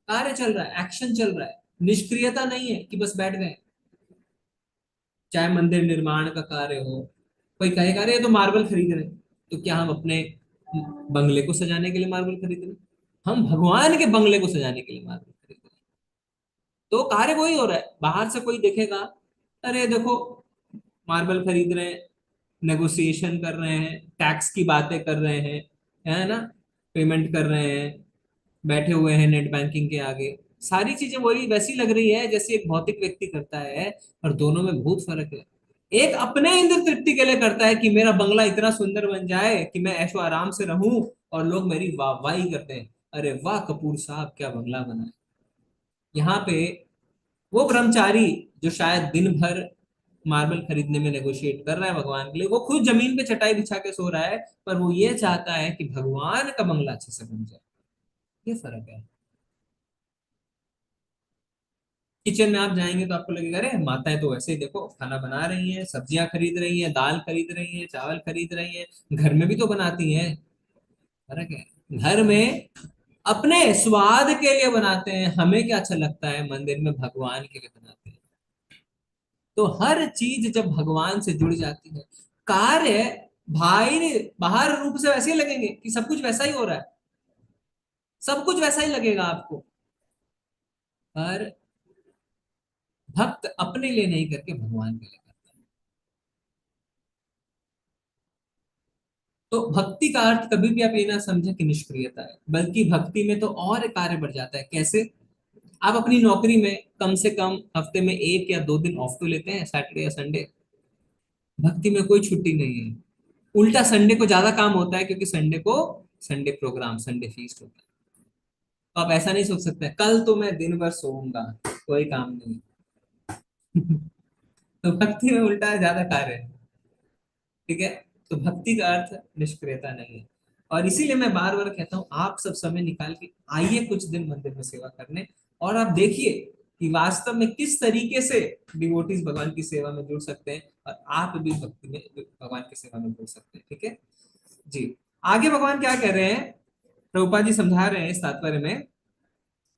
कार्य चल रहा है, एक्शन चल रहा है, निष्क्रियता नहीं है कि बस बैठ गए। चाहे मंदिर निर्माण का कार्य हो, कोई कहेगा अरे ये तो मार्बल खरीद रहे हैं, तो क्या हम अपने बंगले को सजाने के लिए मार्बल खरीद रहे हैं? हम भगवान के बंगले को सजाने के लिए मार्बल खरीद रहे हैं। तो कार्य वही हो रहा है। बाहर से कोई देखेगा अरे देखो मार्बल खरीद रहे हैं, नेगोशिएशन कर रहे हैं, टैक्स की बातें कर रहे हैं, है ना, पेमेंट कर रहे हैं, बैठे हुए हैं नेट बैंकिंग के आगे। सारी चीजें वही वैसी लग रही है जैसे एक भौतिक व्यक्ति करता है, और दोनों में बहुत फर्क है। एक अपने इंद्र तृप्ति के लिए करता है कि मेरा बंगला इतना सुंदर बन जाए कि मैं ऐशो आराम से रहूं और लोग मेरी वाहवाही करते हैं, अरे वाह कपूर साहब क्या बंगला बना है। यहाँ पे वो ब्रह्मचारी जो शायद दिन भर मार्बल खरीदने में नेगोशिएट कर रहा है भगवान के लिए, वो खुद जमीन पे चटाई बिछा के सो रहा है, पर वो ये चाहता है कि भगवान का बंगला अच्छे से बन जाए। ये फर्क है। किचन में आप जाएंगे तो आपको लगेगा अरे माताएं तो वैसे ही देखो खाना बना रही हैं, सब्जियां खरीद रही हैं, दाल खरीद रही हैं, चावल खरीद रही हैं, घर में भी तो बनाती हैं। फर्क है। घर में अपने स्वाद के लिए बनाते हैं, हमें क्या अच्छा लगता है, मंदिर में भगवान के लिए बनाते हैं। तो हर चीज जब भगवान से जुड़ जाती है, कार्य भाई बाहर रूप से वैसे ही लगेंगे कि सब कुछ वैसा ही हो रहा है, सब कुछ वैसा ही लगेगा आपको, पर भक्त अपने लिए नहीं करके भगवान के लिए करता है। तो भक्ति का अर्थ कभी भी आप ये ना समझे कि निष्क्रियता है, बल्कि भक्ति में तो और कार्य बढ़ जाता है। कैसे? आप अपनी नौकरी में कम से कम हफ्ते में 1 या 2 दिन ऑफ तो लेते हैं, सैटरडे या संडे। भक्ति में कोई छुट्टी नहीं है, उल्टा संडे को ज्यादा काम होता है, क्योंकि संडे को संडे प्रोग्राम, संडे फीस्ट होता है। तो आप ऐसा नहीं सोच सकते कल तो मैं दिन भर सोऊंगा, कोई काम नहीं। तो भक्ति में उल्टा ज्यादा कार्य है। ठीक है। तो भक्ति का अर्थ निष्क्रियता नहीं है। और इसीलिए मैं बार बार कहता हूँ आप सब समय निकाल के आइए कुछ दिन मंदिर में सेवा करने, और आप देखिए कि वास्तव में किस तरीके से डिवोटीज भगवान की सेवा में जुड़ सकते हैं, और आप भी भक्ति में भगवान की सेवा में जुड़ सकते हैं। ठीक है जी। आगे भगवान क्या कह रहे हैं? प्रभुपाद जी समझा रहे हैं इस तात्पर्य में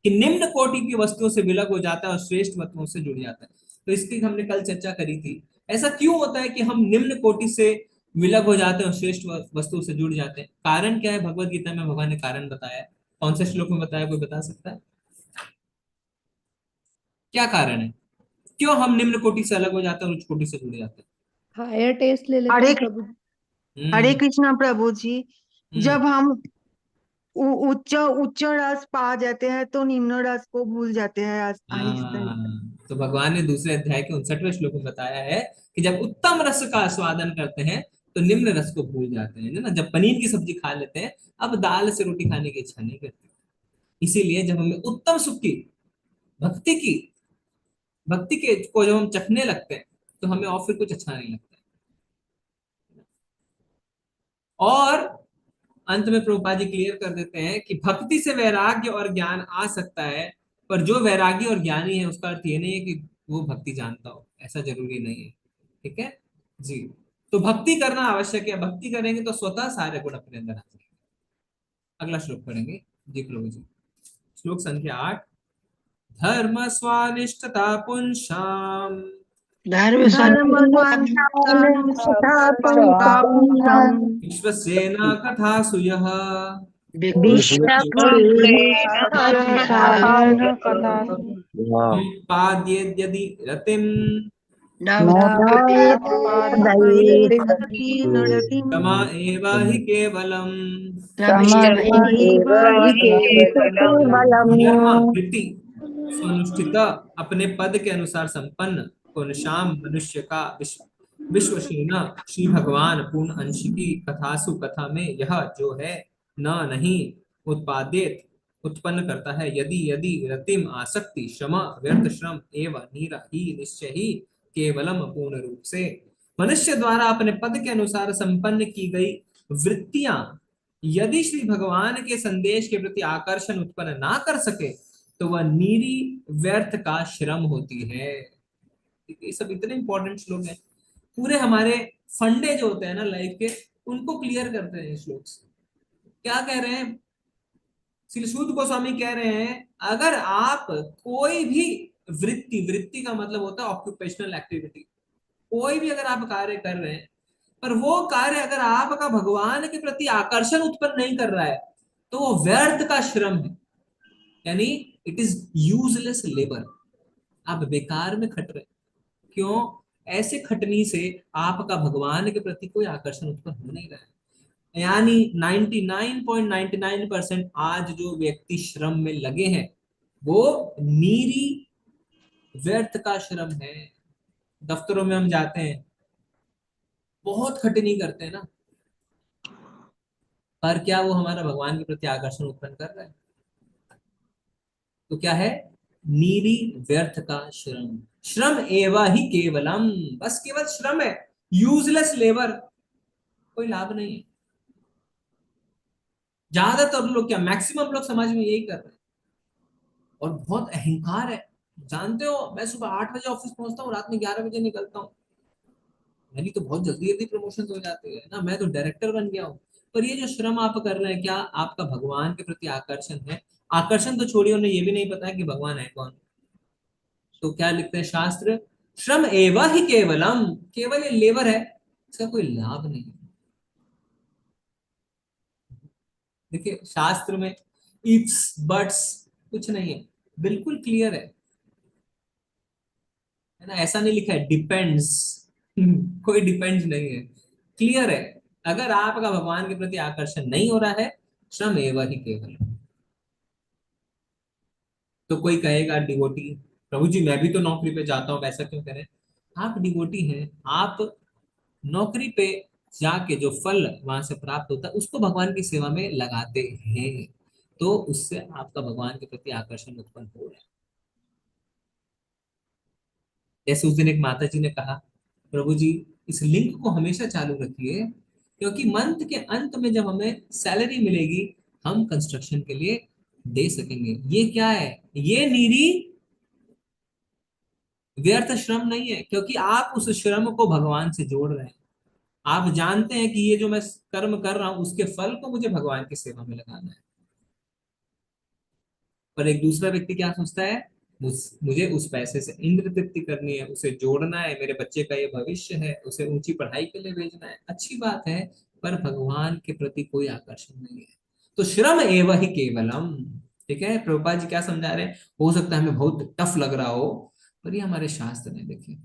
कि निम्न कोटि की वस्तुओं से विलग हो जाता है और श्रेष्ठ वस्तुओं से जुड़ जाता है। तो इसकी हमने कल चर्चा करी थी। ऐसा क्यों होता है कि हम निम्न कोटि से विलग हो जाते हैं और श्रेष्ठ वस्तु से जुड़ जाते हैं? कारण क्या है? भगवत गीता में भगवान ने कारण बताया। कौन से श्लोक में बताया, कोई बता सकता है? क्या कारण है? क्यों हम निम्न कोटि से अलग हो जाते हैं और उच्च कोटि से जुड़ जाते हैं? हायर टेस्ट ले लेते हैं प्रभु। हरे कृष्णा प्रभु जी, जब हम उच्च उच्च रस पा जाते हैं तो निम्न रस को भूल जाते हैं आहिस्ता। तो भगवान ने दूसरे अध्याय के 59वें श्लोक में बताया है कि जब उत्तम रस का आस्वादन करते हैं तो निम्न रस को भूल जाते हैं, है ना। जब पनीर की सब्जी खा लेते हैं, अब दाल से रोटी खाने की इच्छा नहीं करती। इसीलिए जब हमें उत्तम सुख की भक्ति के को जब हम चखने लगते हैं तो हमें और फिर कुछ अच्छा नहीं लगता। और अंत में प्रभुपाद जी क्लियर कर देते हैं कि भक्ति से वैराग्य और ज्ञान आ सकता है, पर जो वैरागी और ज्ञानी है उसका अर्थ ये नहीं है कि वो भक्ति जानता हो, ऐसा जरूरी नहीं है। ठीक है जी। तो भक्ति करना आवश्यक है। भक्ति करेंगे तो स्वतः सारे गुण अपने अंदर आ जाएंगे। अगला श्लोक पढ़ेंगे जी प्रभु जी। श्लोक संख्या 8। धर्म स्वानिष्ठता पुंसाम धर्म विश्वसेना कथासु यः पाद्येद्यदि रतिम् तम एव हि केवलम् वृत्ति सुनिष्ठित अपने पद के अनुसार संपन्न पुनशाम मनुष्य का विश्वसेना श्री भगवान पूर्ण अंश की कथासु कथा में यह जो है न नहीं उत्पादित उत्पन्न करता है यदि यदि रतिम आसक्ति श्रम व्यर्थ श्रम एवं नीरा ही निश्चय ही केवलम पूर्ण रूप से मनुष्य द्वारा अपने पद के अनुसार संपन्न की गई वृत्तियां यदि श्री भगवान के संदेश के प्रति आकर्षण उत्पन्न ना कर सके तो वह नीरी व्यर्थ का श्रम होती है। ये सब इतने इंपॉर्टेंट श्लोक हैं, पूरे हमारे फंडे जो होते हैं ना लाइफ के उनको क्लियर करते हैं श्लोक। क्या कह रहे हैं श्री सूत गोस्वामी कह रहे हैं, अगर आप कोई भी वृत्ति का मतलब होता है ऑक्यूपेशनल एक्टिविटी, कोई भी अगर आप कार्य कर रहे हैं पर वो कार्य अगर आपका भगवान के प्रति आकर्षण उत्पन्न नहीं कर रहा है तो वो व्यर्थ का श्रम है, यानी इट इज यूजलेस लेबर। आप बेकार में खट रहे। क्यों? ऐसे खटनी से आपका भगवान के प्रति कोई आकर्षण उत्पन्न हो नहीं रहा है। यानी 99.99% आज जो व्यक्ति श्रम में लगे हैं वो नीरी व्यर्थ का श्रम है। दफ्तरों में हम जाते हैं, बहुत खटनी करते हैं ना, पर क्या वो हमारा भगवान के प्रति आकर्षण उत्पन्न कर रहा है? तो क्या है? नीरी व्यर्थ का श्रम। श्रम एवा ही केवलम, बस केवल श्रम है, यूजलेस लेबर, कोई लाभ नहीं है। ज्यादातर लोग, क्या मैक्सिमम लोग समाज में यही कर रहे हैं और बहुत अहंकार है। जानते हो, मैं सुबह 8 बजे ऑफिस पहुंचता हूँ, रात में 11 बजे निकलता हूँ। मेरी तो बहुत जल्दी जल्दी प्रमोशन हो जाते हैं ना, मैं तो डायरेक्टर बन गया हूँ। पर ये जो श्रम आप कर रहे हैं, क्या आपका भगवान के प्रति आकर्षण है? आकर्षण तो छोड़िए, उन्हें ये भी नहीं पता है कि भगवान है कौन। तो क्या लिखते हैं शास्त्र? श्रम एवा ही केवलम, केवल ये लेबर है, इसका कोई लाभ नहीं। देखिए शास्त्र में इफ्स बट्स कुछ नहीं है, बिल्कुल क्लियर है ना। ऐसा नहीं लिखा है डिपेंड्स, कोई डिपेंड्स नहीं है, क्लियर है। अगर आपका भगवान के प्रति आकर्षण नहीं हो रहा है, श्रम एवं ही केवल। तो कोई कहेगा डिवोटी, प्रभु जी मैं भी तो नौकरी पे जाता हूँ, ऐसा क्यों करें? आप डिवोटी हैं, आप नौकरी पे जाके जो फल वहां से प्राप्त होता है उसको भगवान की सेवा में लगाते हैं, तो उससे आपका भगवान के प्रति आकर्षण उत्पन्न हो रहा है। जैसे उस दिन एक माता जी ने कहा, प्रभु जी इस लिंक को हमेशा चालू रखिए, क्योंकि मंथ के अंत में जब हमें सैलरी मिलेगी हम कंस्ट्रक्शन के लिए दे सकेंगे। ये क्या है? ये नीरी व्यर्थ श्रम नहीं है, क्योंकि आप उस श्रम को भगवान से जोड़ रहे हैं। आप जानते हैं कि ये जो मैं कर्म कर रहा हूं उसके फल को मुझे भगवान की सेवा में लगाना है। पर एक दूसरा व्यक्ति क्या सोचता है, मुझे उस पैसे से इंद्र तृप्ति करनी है, उसे जोड़ना है, मेरे बच्चे का ये भविष्य है, उसे ऊंची पढ़ाई के लिए भेजना है। अच्छी बात है, पर भगवान के प्रति कोई आकर्षण नहीं है। तो श्रम एवं ही केवलम, ठीक है। प्रभुपाद जी क्या समझा रहे हैं? हो सकता है हमें बहुत टफ लग रहा हो, पर ये हमारे शास्त्र ने, देखिए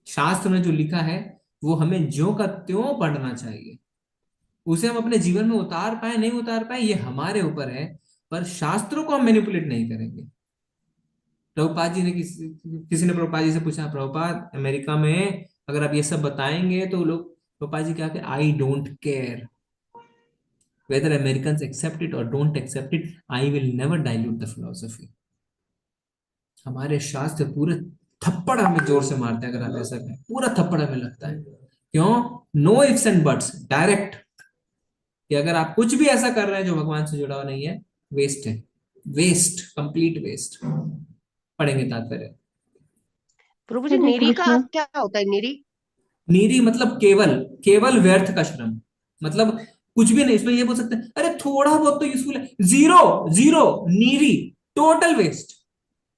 शास्त्र में जो लिखा है वो हमें ज्यों का त्यों पढ़ना चाहिए। उसे हम अपने जीवन में उतार पाए नहीं उतार पाए ये हमारे ऊपर है, पर शास्त्रों को हम मैनिपुलेट नहीं करेंगे। प्रभुपाद जी ने किसी ने प्रभुपाद जी से पूछा, प्रभुपाद अमेरिका में अगर आप ये सब बताएंगे तो लोग, प्रभुपाद जी क्या कहते, I don't care whether Americans accept it or don't accept it, I will never dilute the philosophy। हमारे शास्त्र पूरे थप्पड़ हमें जोर से मारते हैं अगर आप ऐसा कहें, पूरा थप्पड़ हमें लगता है। क्यों? No ifs and buts, direct, कि अगर आप कुछ भी ऐसा कर रहे हैं जो भगवान से जुड़ा हुआ नहीं है, वेस्ट है, वेस्ट, कंप्लीट वेस्ट। पढ़ेंगे तात्पर्य। प्रभु जी नीरी का क्या होता है? नीरी, नीरी मतलब केवल, केवल व्यर्थ का श्रम, मतलब कुछ भी नहीं। इसमें ये बोल सकते हैं अरे थोड़ा बहुत तो यूजफुल है, जीरो जीरो, नीरी, टोटल वेस्ट,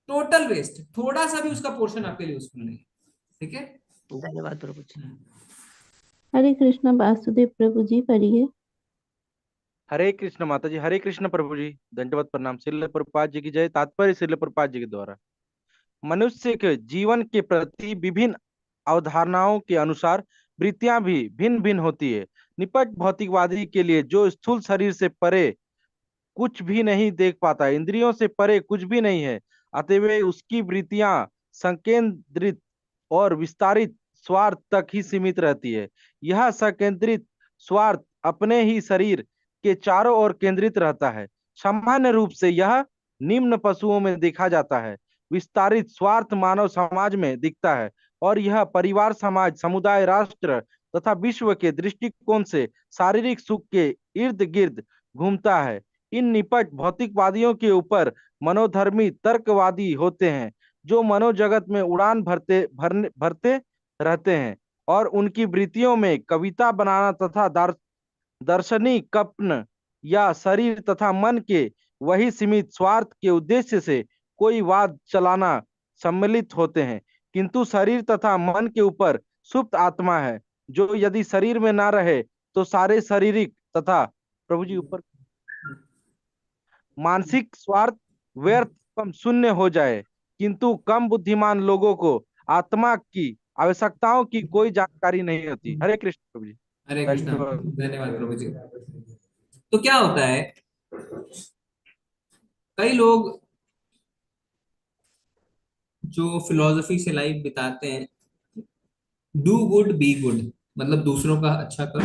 टोटल वेस्ट, थोड़ा सा भी उसका पोर्शन आपके लिए यूजफुल नहीं। ठीक है, धन्यवाद प्रभु जी। हरे कृष्ण वासुदेव प्रभु जी पढ़िए। हरे कृष्ण माता जी, हरे कृष्ण प्रभु जी, दंडवत प्रणाम। श्रील प्रभुपाद जी की जय। तात्पर्य श्रील प्रभुपाद जी के द्वारा मनुष्य के जीवन के प्रति विभिन्न अवधारणाओं के अनुसार वृत्तियां भी भिन्न भिन्न होती है। निपट भौतिकवादी के लिए जो स्थूल शरीर से परे कुछ भी नहीं देख पाता, इंद्रियों से परे कुछ भी नहीं है, अतएव उसकी वृत्तियां संकेंद्रित और विस्तारित स्वार्थ तक ही सीमित रहती है। यह संकेंद्रित स्वार्थ अपने ही शरीर के चारों ओर केंद्रित रहता है। सामान्य रूप से यह निम्न पशुओं में देखा जाता है। विस्तारित स्वार्थ मानव समाज में दिखता है और यह परिवार, समाज, समुदाय, राष्ट्र तथा विश्व के दृष्टिकोण से शारीरिक सुख के इर्द गिर्द घूमता है। इन निपट भौतिकवादियों के ऊपर मनोधर्मी तर्कवादी होते हैं जो मनोजगत में उड़ान भरते रहते हैं और उनकी वृत्तियों में कविता बनाना तथा दार्शनिक कल्पना या शरीर तथा मन के वही सीमित स्वार्थ के उद्देश्य से कोई वाद चलाना सम्मिलित होते हैं। किंतु शरीर तथा मन के ऊपर सुप्त आत्मा है जो यदि शरीर में ना रहे तो सारे शारीरिक तथा प्रभु जी ऊपर मानसिक स्वार्थ व्यर्थ एवं शून्य हो जाए। किंतु कम बुद्धिमान लोगों को आत्मा की आवश्यकताओं की कोई जानकारी नहीं होती। हरे कृष्ण प्रभु जी। हरे कृष्ण, धन्यवाद प्रभु जी। तो क्या होता है, कई लोग जो फिलॉसफी से लाइफ बिताते हैं, डू गुड बी गुड, मतलब दूसरों का अच्छा करो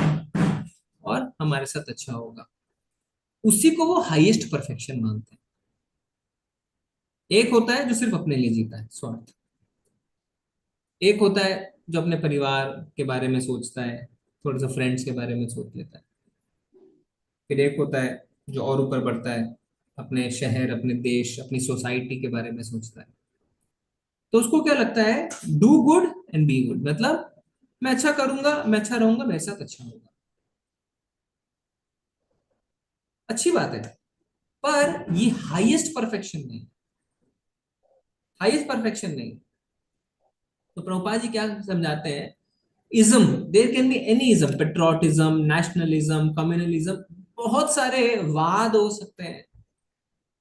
और हमारे साथ अच्छा होगा, उसी को वो हाईएस्ट परफेक्शन मानते हैं। एक होता है जो सिर्फ अपने लिए जीता है, स्वार्थ। एक होता है जो अपने परिवार के बारे में सोचता है, थोड़ा सा फ्रेंड्स के बारे में सोच लेता है। फिर एक होता है जो और ऊपर बढ़ता है, अपने शहर, अपने देश, अपनी सोसाइटी के बारे में सोचता है। तो उसको क्या लगता है, do good and be good, मतलब मैं अच्छा करूंगा, मैं अच्छा रहूंगा, मेरे साथ अच्छा होगा। अच्छी बात है, पर ये हाईएस्ट परफेक्शन नहीं, हाईएस्ट परफेक्शन नहीं। तो प्रभुपाद जी क्या समझाते हैं, ism, there can be any ism, patriotism, nationalism, communalism, बहुत सारे वाद हो सकते हैं,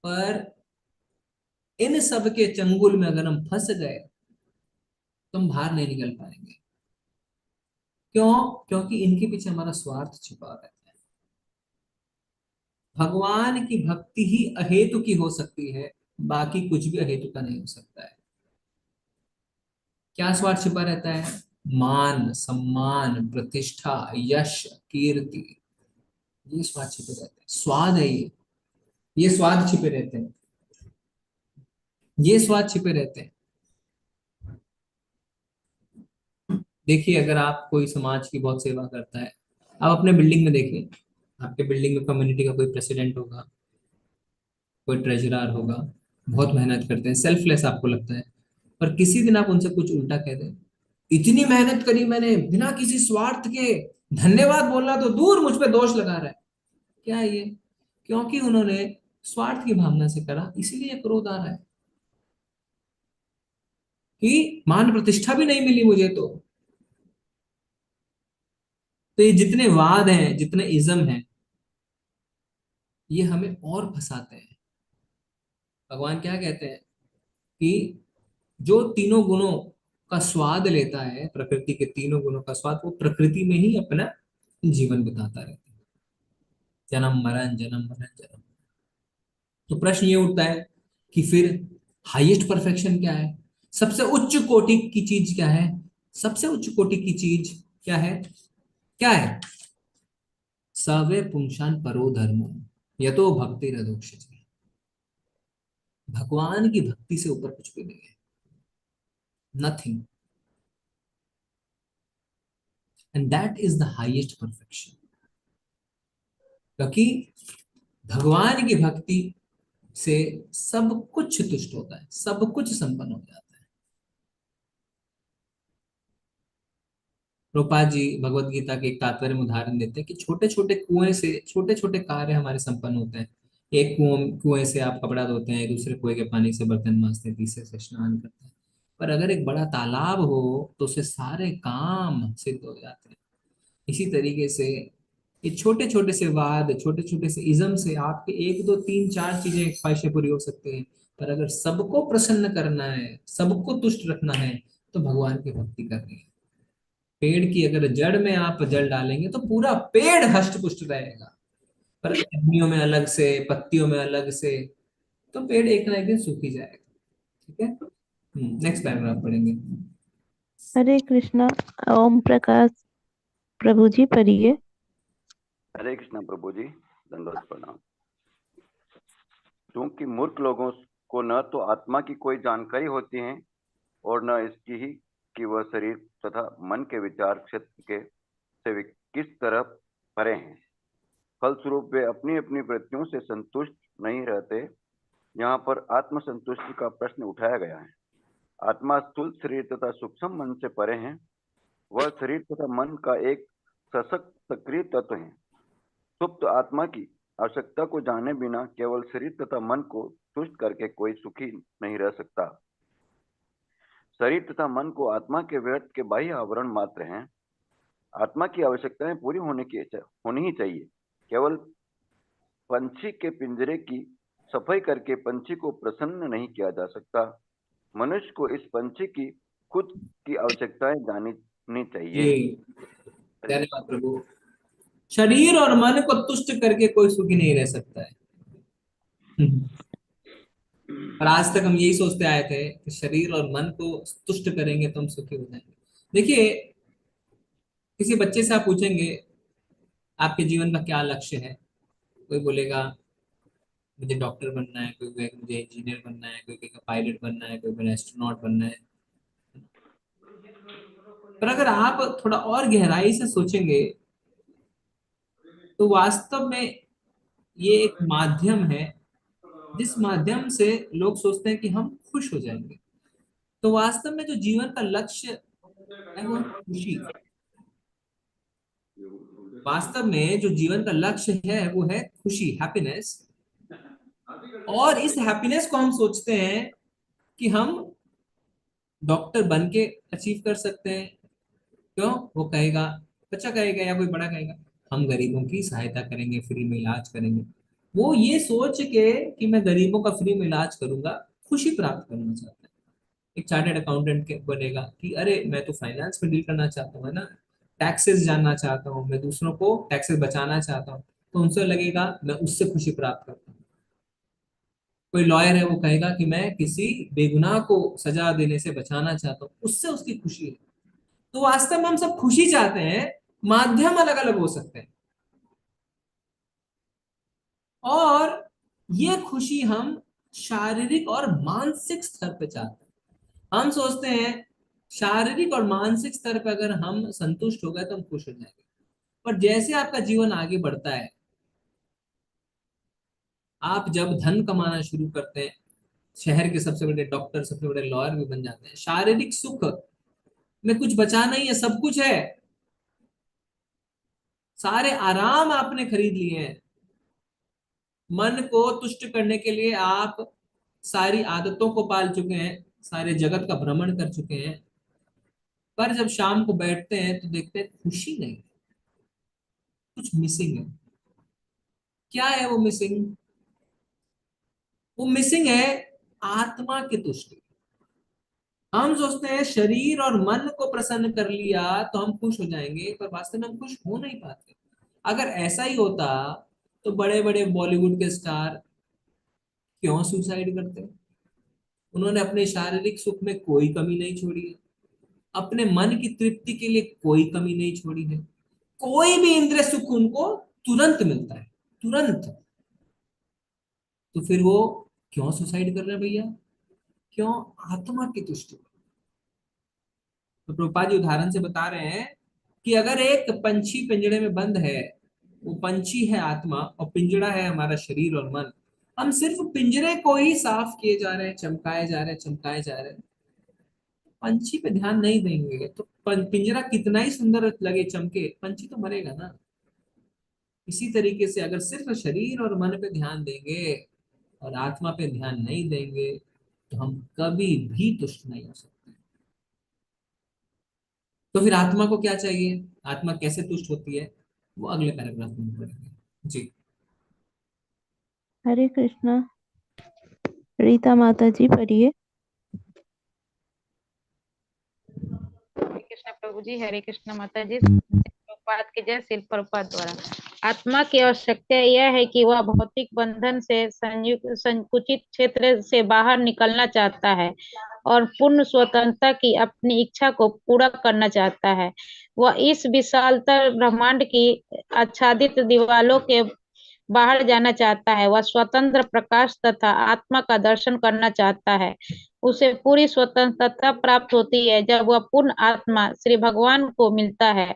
पर इन सब के चंगुल में अगर हम फंस गए तो हम बाहर नहीं निकल पाएंगे। क्यों? क्योंकि इनके पीछे हमारा स्वार्थ छिपा रहता है। भगवान की भक्ति ही अहेतु की हो सकती है, बाकी कुछ भी अहेतु का नहीं हो सकता है। क्या स्वार्थ छिपा रहता है? मान, सम्मान, प्रतिष्ठा, यश, कीर्ति, ये स्वार्थ छिपे रहते हैं। स्वाद है ये स्वाद छिपे रहते हैं, ये स्वाद छिपे रहते हैं। देखिए, अगर आप कोई समाज की बहुत सेवा करता है, आप अपने बिल्डिंग में देखिए, आपके बिल्डिंग में कम्युनिटी का कोई प्रेसिडेंट होगा, कोई ट्रेजरर होगा, बहुत मेहनत करते हैं, सेल्फलेस आपको लगता है, पर किसी दिन आप उनसे कुछ उल्टा कह दें, इतनी मेहनत करी मैंने बिना किसी स्वार्थ के, धन्यवाद बोलना तो दूर, मुझ पे दोष लगा रहा है। क्या है ये? क्योंकि उन्होंने स्वार्थ की भावना से करा, इसीलिए क्रोध आ रहा है कि मान प्रतिष्ठा भी नहीं मिली मुझे। तो ये जितने वाद हैं, जितने इज्म हैं, ये हमें और फंसाते हैं। भगवान क्या कहते हैं कि जो तीनों गुणों का स्वाद लेता है, प्रकृति के तीनों गुणों का स्वाद, वो प्रकृति में ही अपना जीवन बिताता रहता है, जन्म मरण, जन्म मरण, जन्म। तो प्रश्न ये उठता है कि फिर हाईएस्ट परफेक्शन क्या है? सबसे उच्च कोटि की चीज क्या है? सबसे उच्च कोटि की चीज क्या है? क्या है? सवे पुंसान परो धर्मो यतो भक्ति रदोक्षज। भगवान की भक्ति से ऊपर कुछ भी नहीं है, nothing, and that is the highest perfection. क्योंकि भगवान की भक्ति से सब कुछ तुष्ट होता है, सब कुछ संपन्न हो जाता है। प्रभुपाद जी भगवत गीता के एक तात्पर्य में उदाहरण देते हैं कि छोटे छोटे कुएं से छोटे छोटे कार्य हमारे संपन्न होते हैं। एक कुएं से आप कपड़ा धोते हैं, दूसरे कुएं के पानी से बर्तन मांजते हैं, तीसरे से स्नान करते हैं। पर अगर एक बड़ा तालाब हो तो उससे सारे काम सिद्ध हो जाते हैं। इसी तरीके से ये छोटे छोटे से वाद, छोटे छोटे से इज्म से आपके एक दो तीन चार चीजें ख्वाहिशें पूरी हो सकती हैं, पर अगर सबको प्रसन्न करना है, सबको तुष्ट रखना है, तो भगवान की भक्ति करनी है। पेड़ की अगर जड़ में आप जल डालेंगे तो पूरा पेड़ हष्ट पुष्ट रहेगा, पर टहनियों में अलग से, पत्तियों में अलग से, तो पेड़ एक ना एक दिन सूख ही जाएगा। ठीक है, नेक्स्ट पैराग्राफ पढ़ेंगे। हरे कृष्णा। ओम प्रकाश प्रभु जी पढ़िए। हरे कृष्णा प्रभु जी, दंडवत प्रणाम। क्योंकि मूर्ख लोगों को न तो आत्मा की कोई जानकारी होती है और न इसकी ही कि वह शरीर तथा मन के विचार क्षेत्र के से वे किस तरह परे हैं। फलस्वरूप वे अपनी अपनी वृत्तियों से संतुष्ट नहीं रहते। यहाँ पर आत्मसंतुष्टि का प्रश्न उठाया गया है। आत्मा स्थूल शरीर तथा सूक्ष्म मन से परे है। वह शरीर तथा मन का एक सशक्त सक्रिय तत्व है। सुप्त आत्मा की आवश्यकता को जाने बिना केवल शरीर तथा मन को तुष्ट करके कोई सुखी नहीं रह सकता। शरीर तथा मन को आत्मा के व्यर्थ के बाह्य आवरण मात्र हैं। आत्मा की आवश्यकताएं पूरी होनी ही चाहिए। केवल पंछी के पिंजरे की सफाई करके पंछी को प्रसन्न नहीं किया जा सकता। मनुष्य को इस पंछी की खुद की आवश्यकताएं जाननी चाहिए। धन्यवाद प्रभु। शरीर और मन को तुष्ट करके कोई सुखी नहीं रह सकता है। पर आज तक हम यही सोचते आए थे कि शरीर और मन को तुष्ट करेंगे तो हम सुखी हो जाएंगे। देखिए, किसी बच्चे से आप पूछेंगे आपके जीवन का क्या लक्ष्य है, कोई बोलेगा मुझे डॉक्टर बनना है, कोई कहेगा मुझे इंजीनियर बनना है, कोई कहेगा पायलट बनना है, कोई कहेगा एस्ट्रोनॉट बनना है। पर अगर आप थोड़ा और गहराई से सोचेंगे तो वास्तव में ये एक माध्यम है जिस माध्यम से लोग सोचते हैं कि हम खुश हो जाएंगे। तो वास्तव में जो जीवन का लक्ष्य है वो खुशी। वास्तव में जो जीवन का लक्ष्य है वो है खुशी, हैप्पीनेस। और इस हैप्पीनेस को हम सोचते हैं कि हम डॉक्टर बन के अचीव कर सकते हैं। क्यों? वो कहेगा, बच्चा कहेगा या कोई बड़ा कहेगा हम गरीबों की सहायता करेंगे, फ्री में इलाज करेंगे। वो ये सोच के कि मैं गरीबों का फ्री में इलाज करूंगा खुशी प्राप्त करना चाहता है। एक चार्टर्ड अकाउंटेंट के बनेगा कि अरे मैं तो फाइनेंस में डील करना चाहता हूँ, है ना, टैक्सेस जानना चाहता हूँ, मैं दूसरों को टैक्सेस बचाना चाहता हूँ, तो उनसे लगेगा मैं उससे खुशी प्राप्त करता हूँ। कोई लॉयर है वो कहेगा कि मैं किसी बेगुनाह को सजा देने से बचाना चाहता हूँ, उससे उसकी खुशी है। तो वास्तव में हम सब खुशी चाहते हैं, माध्यम अलग अलग हो सकते हैं। और ये खुशी हम शारीरिक और मानसिक स्तर पे चाहते हैं। हम सोचते हैं शारीरिक और मानसिक स्तर पे अगर हम संतुष्ट हो गए तो हम खुश हो जाएंगे। पर जैसे आपका जीवन आगे बढ़ता है, आप जब धन कमाना शुरू करते हैं, शहर के सबसे बड़े डॉक्टर, सबसे बड़े लॉयर भी बन जाते हैं, शारीरिक सुख में कुछ बचा नहीं है, सब कुछ है, सारे आराम आपने खरीद लिए हैं। मन को तुष्ट करने के लिए आप सारी आदतों को पाल चुके हैं, सारे जगत का भ्रमण कर चुके हैं, पर जब शाम को बैठते हैं तो देखते हैं खुशी नहीं, कुछ मिसिंग है। क्या है वो मिसिंग? वो मिसिंग है आत्मा की तुष्टि। हम सोचते हैं शरीर और मन को प्रसन्न कर लिया तो हम खुश हो जाएंगे, पर वास्तव में हम खुश हो नहीं पाते। अगर ऐसा ही होता तो बड़े बड़े बॉलीवुड के स्टार क्यों सुसाइड करते? उन्होंने अपने शारीरिक सुख में कोई कमी नहीं छोड़ी है, अपने मन की तृप्ति के लिए कोई कमी नहीं छोड़ी है। कोई भी इंद्रिय सुख उनको तुरंत मिलता है, तुरंत। तो फिर वो क्यों सुसाइड कर रहे हैं भैया? क्यों? आत्मा की तुष्टि। तो प्रभुपाद जी उदाहरण से बता रहे हैं कि अगर एक पंछी पिंजड़े में बंद है, वो पंछी है आत्मा और पिंजड़ा है हमारा शरीर और मन, हम सिर्फ पिंजरे को ही साफ किए जा रहे हैं, चमकाए जा रहे हैं, चमकाए जा रहे हैं, पंछी पे ध्यान नहीं देंगे तो पिंजरा कितना ही सुंदर लगे, चमके, पंछी तो मरेगा ना। इसी तरीके से अगर सिर्फ शरीर और मन पे ध्यान देंगे और आत्मा पे ध्यान नहीं देंगे तो हम कभी भी तुष्ट नहीं हो सकते। तो फिर आत्मा को क्या चाहिए, आत्मा कैसे तुष्ट होती है, वो अगले पैराग्राफ में पढ़ेंगे जी। हरे कृष्णा। रीता माता जी पढ़िए। हरे कृष्ण प्रभु जी, हरे कृष्ण माता जी। प्रभुपाद की जय। शिल प्रभुपाद द्वारा आत्मा की आवश्यकता यह है कि वह भौतिक बंधन से संकुचित क्षेत्र से बाहर निकलना चाहता है और पूर्ण स्वतंत्रता की अपनी इच्छा को पूरा करना चाहता है। वह इस विशालतर ब्रह्मांड की आच्छादित दीवारों के बाहर जाना चाहता है। वह स्वतंत्र प्रकाश तथा आत्मा का दर्शन करना चाहता है। उसे पूरी स्वतंत्रता प्राप्त होती है जब वह पूर्ण आत्मा श्री भगवान को मिलता है।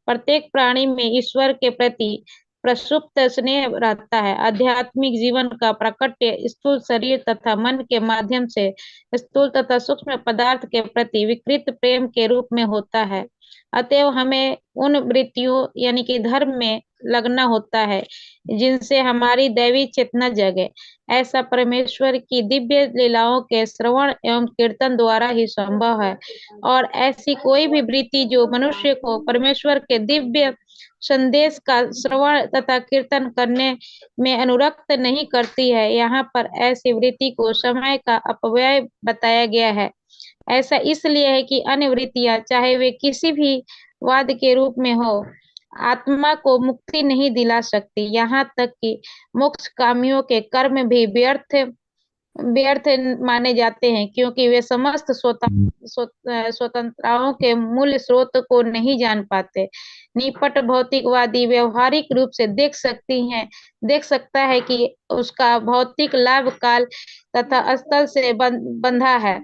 प्रत्येक प्राणी में ईश्वर के प्रति प्रसुप्त स्नेह रहता है। आध्यात्मिक जीवन का प्रकट्य स्थूल शरीर तथा मन के माध्यम से स्थूल तथा सूक्ष्म पदार्थ के प्रति विकृत प्रेम के रूप में होता है। अतएव हमें उन वृत्तियों यानी कि धर्म में लगना होता है जिनसे हमारी दैवी चेतना जगे। ऐसा परमेश्वर की दिव्य लीलाओं के श्रवण एवं कीर्तन द्वारा ही संभव है और ऐसी कोई भी वृत्ति जो मनुष्य को परमेश्वर के दिव्य संदेश का श्रवण तथा कीर्तन करने में अनुरक्त नहीं करती है, यहाँ पर ऐसी वृत्ति को समय का अपव्यय बताया गया है। ऐसा इसलिए है कि अन्य वृत्तियां चाहे वे किसी भी वाद के रूप में हो, आत्मा को मुक्ति नहीं दिला सकती। यहाँ तक कि मोक्ष कामियों के कर्म भी व्यर्थ व्यर्थ माने जाते हैं क्योंकि वे समस्त स्वतंत्रताओं के मूल स्रोत को नहीं जान पाते। निपट भौतिकवादी व्यवहारिक रूप से देख सकता है कि उसका भौतिक लाभ काल तथा स्थल से बंधा है,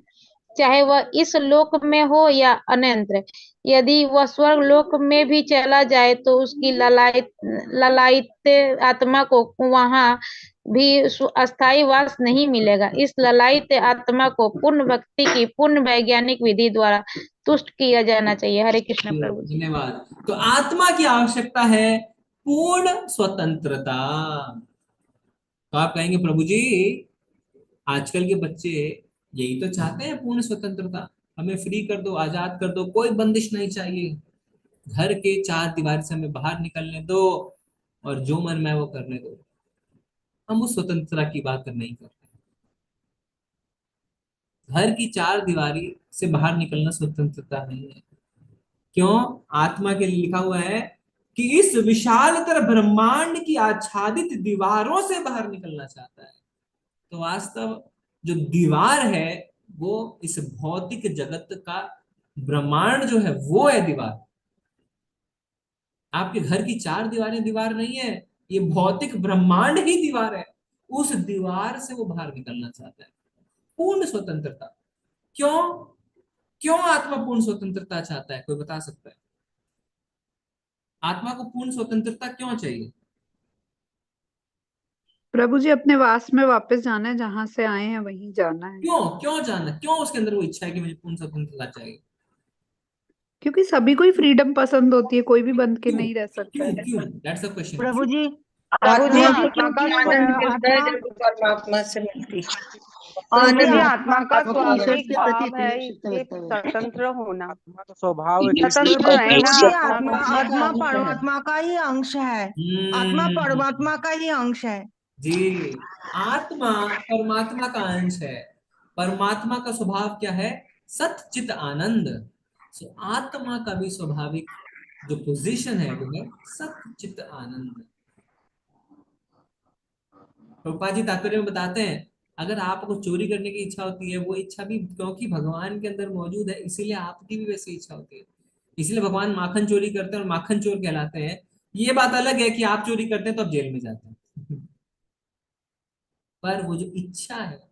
चाहे वह इस लोक में हो या अन्यत्र। यदि वह स्वर्ग लोक में भी चला जाए तो उसकी ललायित आत्मा को वहां भी अस्थायी वास नहीं मिलेगा। इस ललायित आत्मा को पूर्ण भक्ति की पूर्ण वैज्ञानिक विधि द्वारा तुष्ट किया जाना चाहिए। हरे कृष्ण प्रभु जी। धन्यवाद। तो आत्मा की आवश्यकता है पूर्ण स्वतंत्रता। तो आप कहेंगे प्रभु जी आजकल के बच्चे यही तो चाहते हैं, पूर्ण स्वतंत्रता, हमें फ्री कर दो, आजाद कर दो, कोई बंदिश नहीं चाहिए, घर के चार दीवार से हमें बाहर निकलने दो और जो मन में वो करने दो। हम उस स्वतंत्रता की बात नहीं करते। घर की चार दीवारी से बाहर निकलना स्वतंत्रता नहीं है। क्यों? आत्मा के लिए लिखा हुआ है कि इस विशालतर ब्रह्मांड की आच्छादित दीवारों से बाहर निकलना चाहता है। तो वास्तव जो दीवार है वो इस भौतिक जगत का ब्रह्मांड जो है वो है दीवार। आपके घर की चार दीवारें दीवार नहीं है, ये भौतिक ब्रह्मांड ही दीवार है। उस दीवार से वो बाहर निकलना चाहता है, पूर्ण स्वतंत्रता। क्यों? क्यों आत्मा पूर्ण स्वतंत्रता चाहता है? कोई बता सकता है? आत्मा को पूर्ण स्वतंत्रता क्यों चाहिए? प्रभु जी अपने वास में वापस जाना है, जहां से आए हैं वहीं जाना है। क्यों? क्यों जाना? क्यों उसके अंदर वो इच्छा है कि मुझे पूर्ण स्वतंत्रता चाहिए? क्योंकि सभी को ही फ्रीडम पसंद होती है, कोई भी बंध के नहीं रह सकता है। क्यों? That's the question. प्रभु जी आत्मा जी को आत्मा का तभी आनंद मिलता है आत्मा जब वो परमात्मा से मिलती है। प्रभु जी आत्मा का आत्मा को ईश्वर स्वाभाविक के प्रति भाव है इतनी आवश्यकता एक होता है। स्वतंत्र होना। आत्मा का स्वभाव है कि स्वतंत्र प्रभु रहना जी आत्मा आत्मा का आत्मा परमात्मा का ही अंश है। आत्मा परमात्मा का ही अंश है जी, आत्मा परमात्मा का अंश है। परमात्मा का स्वभाव क्या है? सत चित आनंद। सो आत्मा का भी स्वाभाविक जो पोजीशन है वो है सत चित आनंद। प्रभुपाद जी तात्पर्य में बताते हैं अगर आपको चोरी करने की इच्छा होती है, वो इच्छा भी क्योंकि भगवान के अंदर मौजूद है इसीलिए आपकी भी वैसी इच्छा होती है। इसलिए भगवान माखन चोरी करते हैं और माखन चोर कहलाते हैं। ये बात अलग है कि आप चोरी करते हैं तो आप जेल में जाते हैं पर वो जो इच्छा है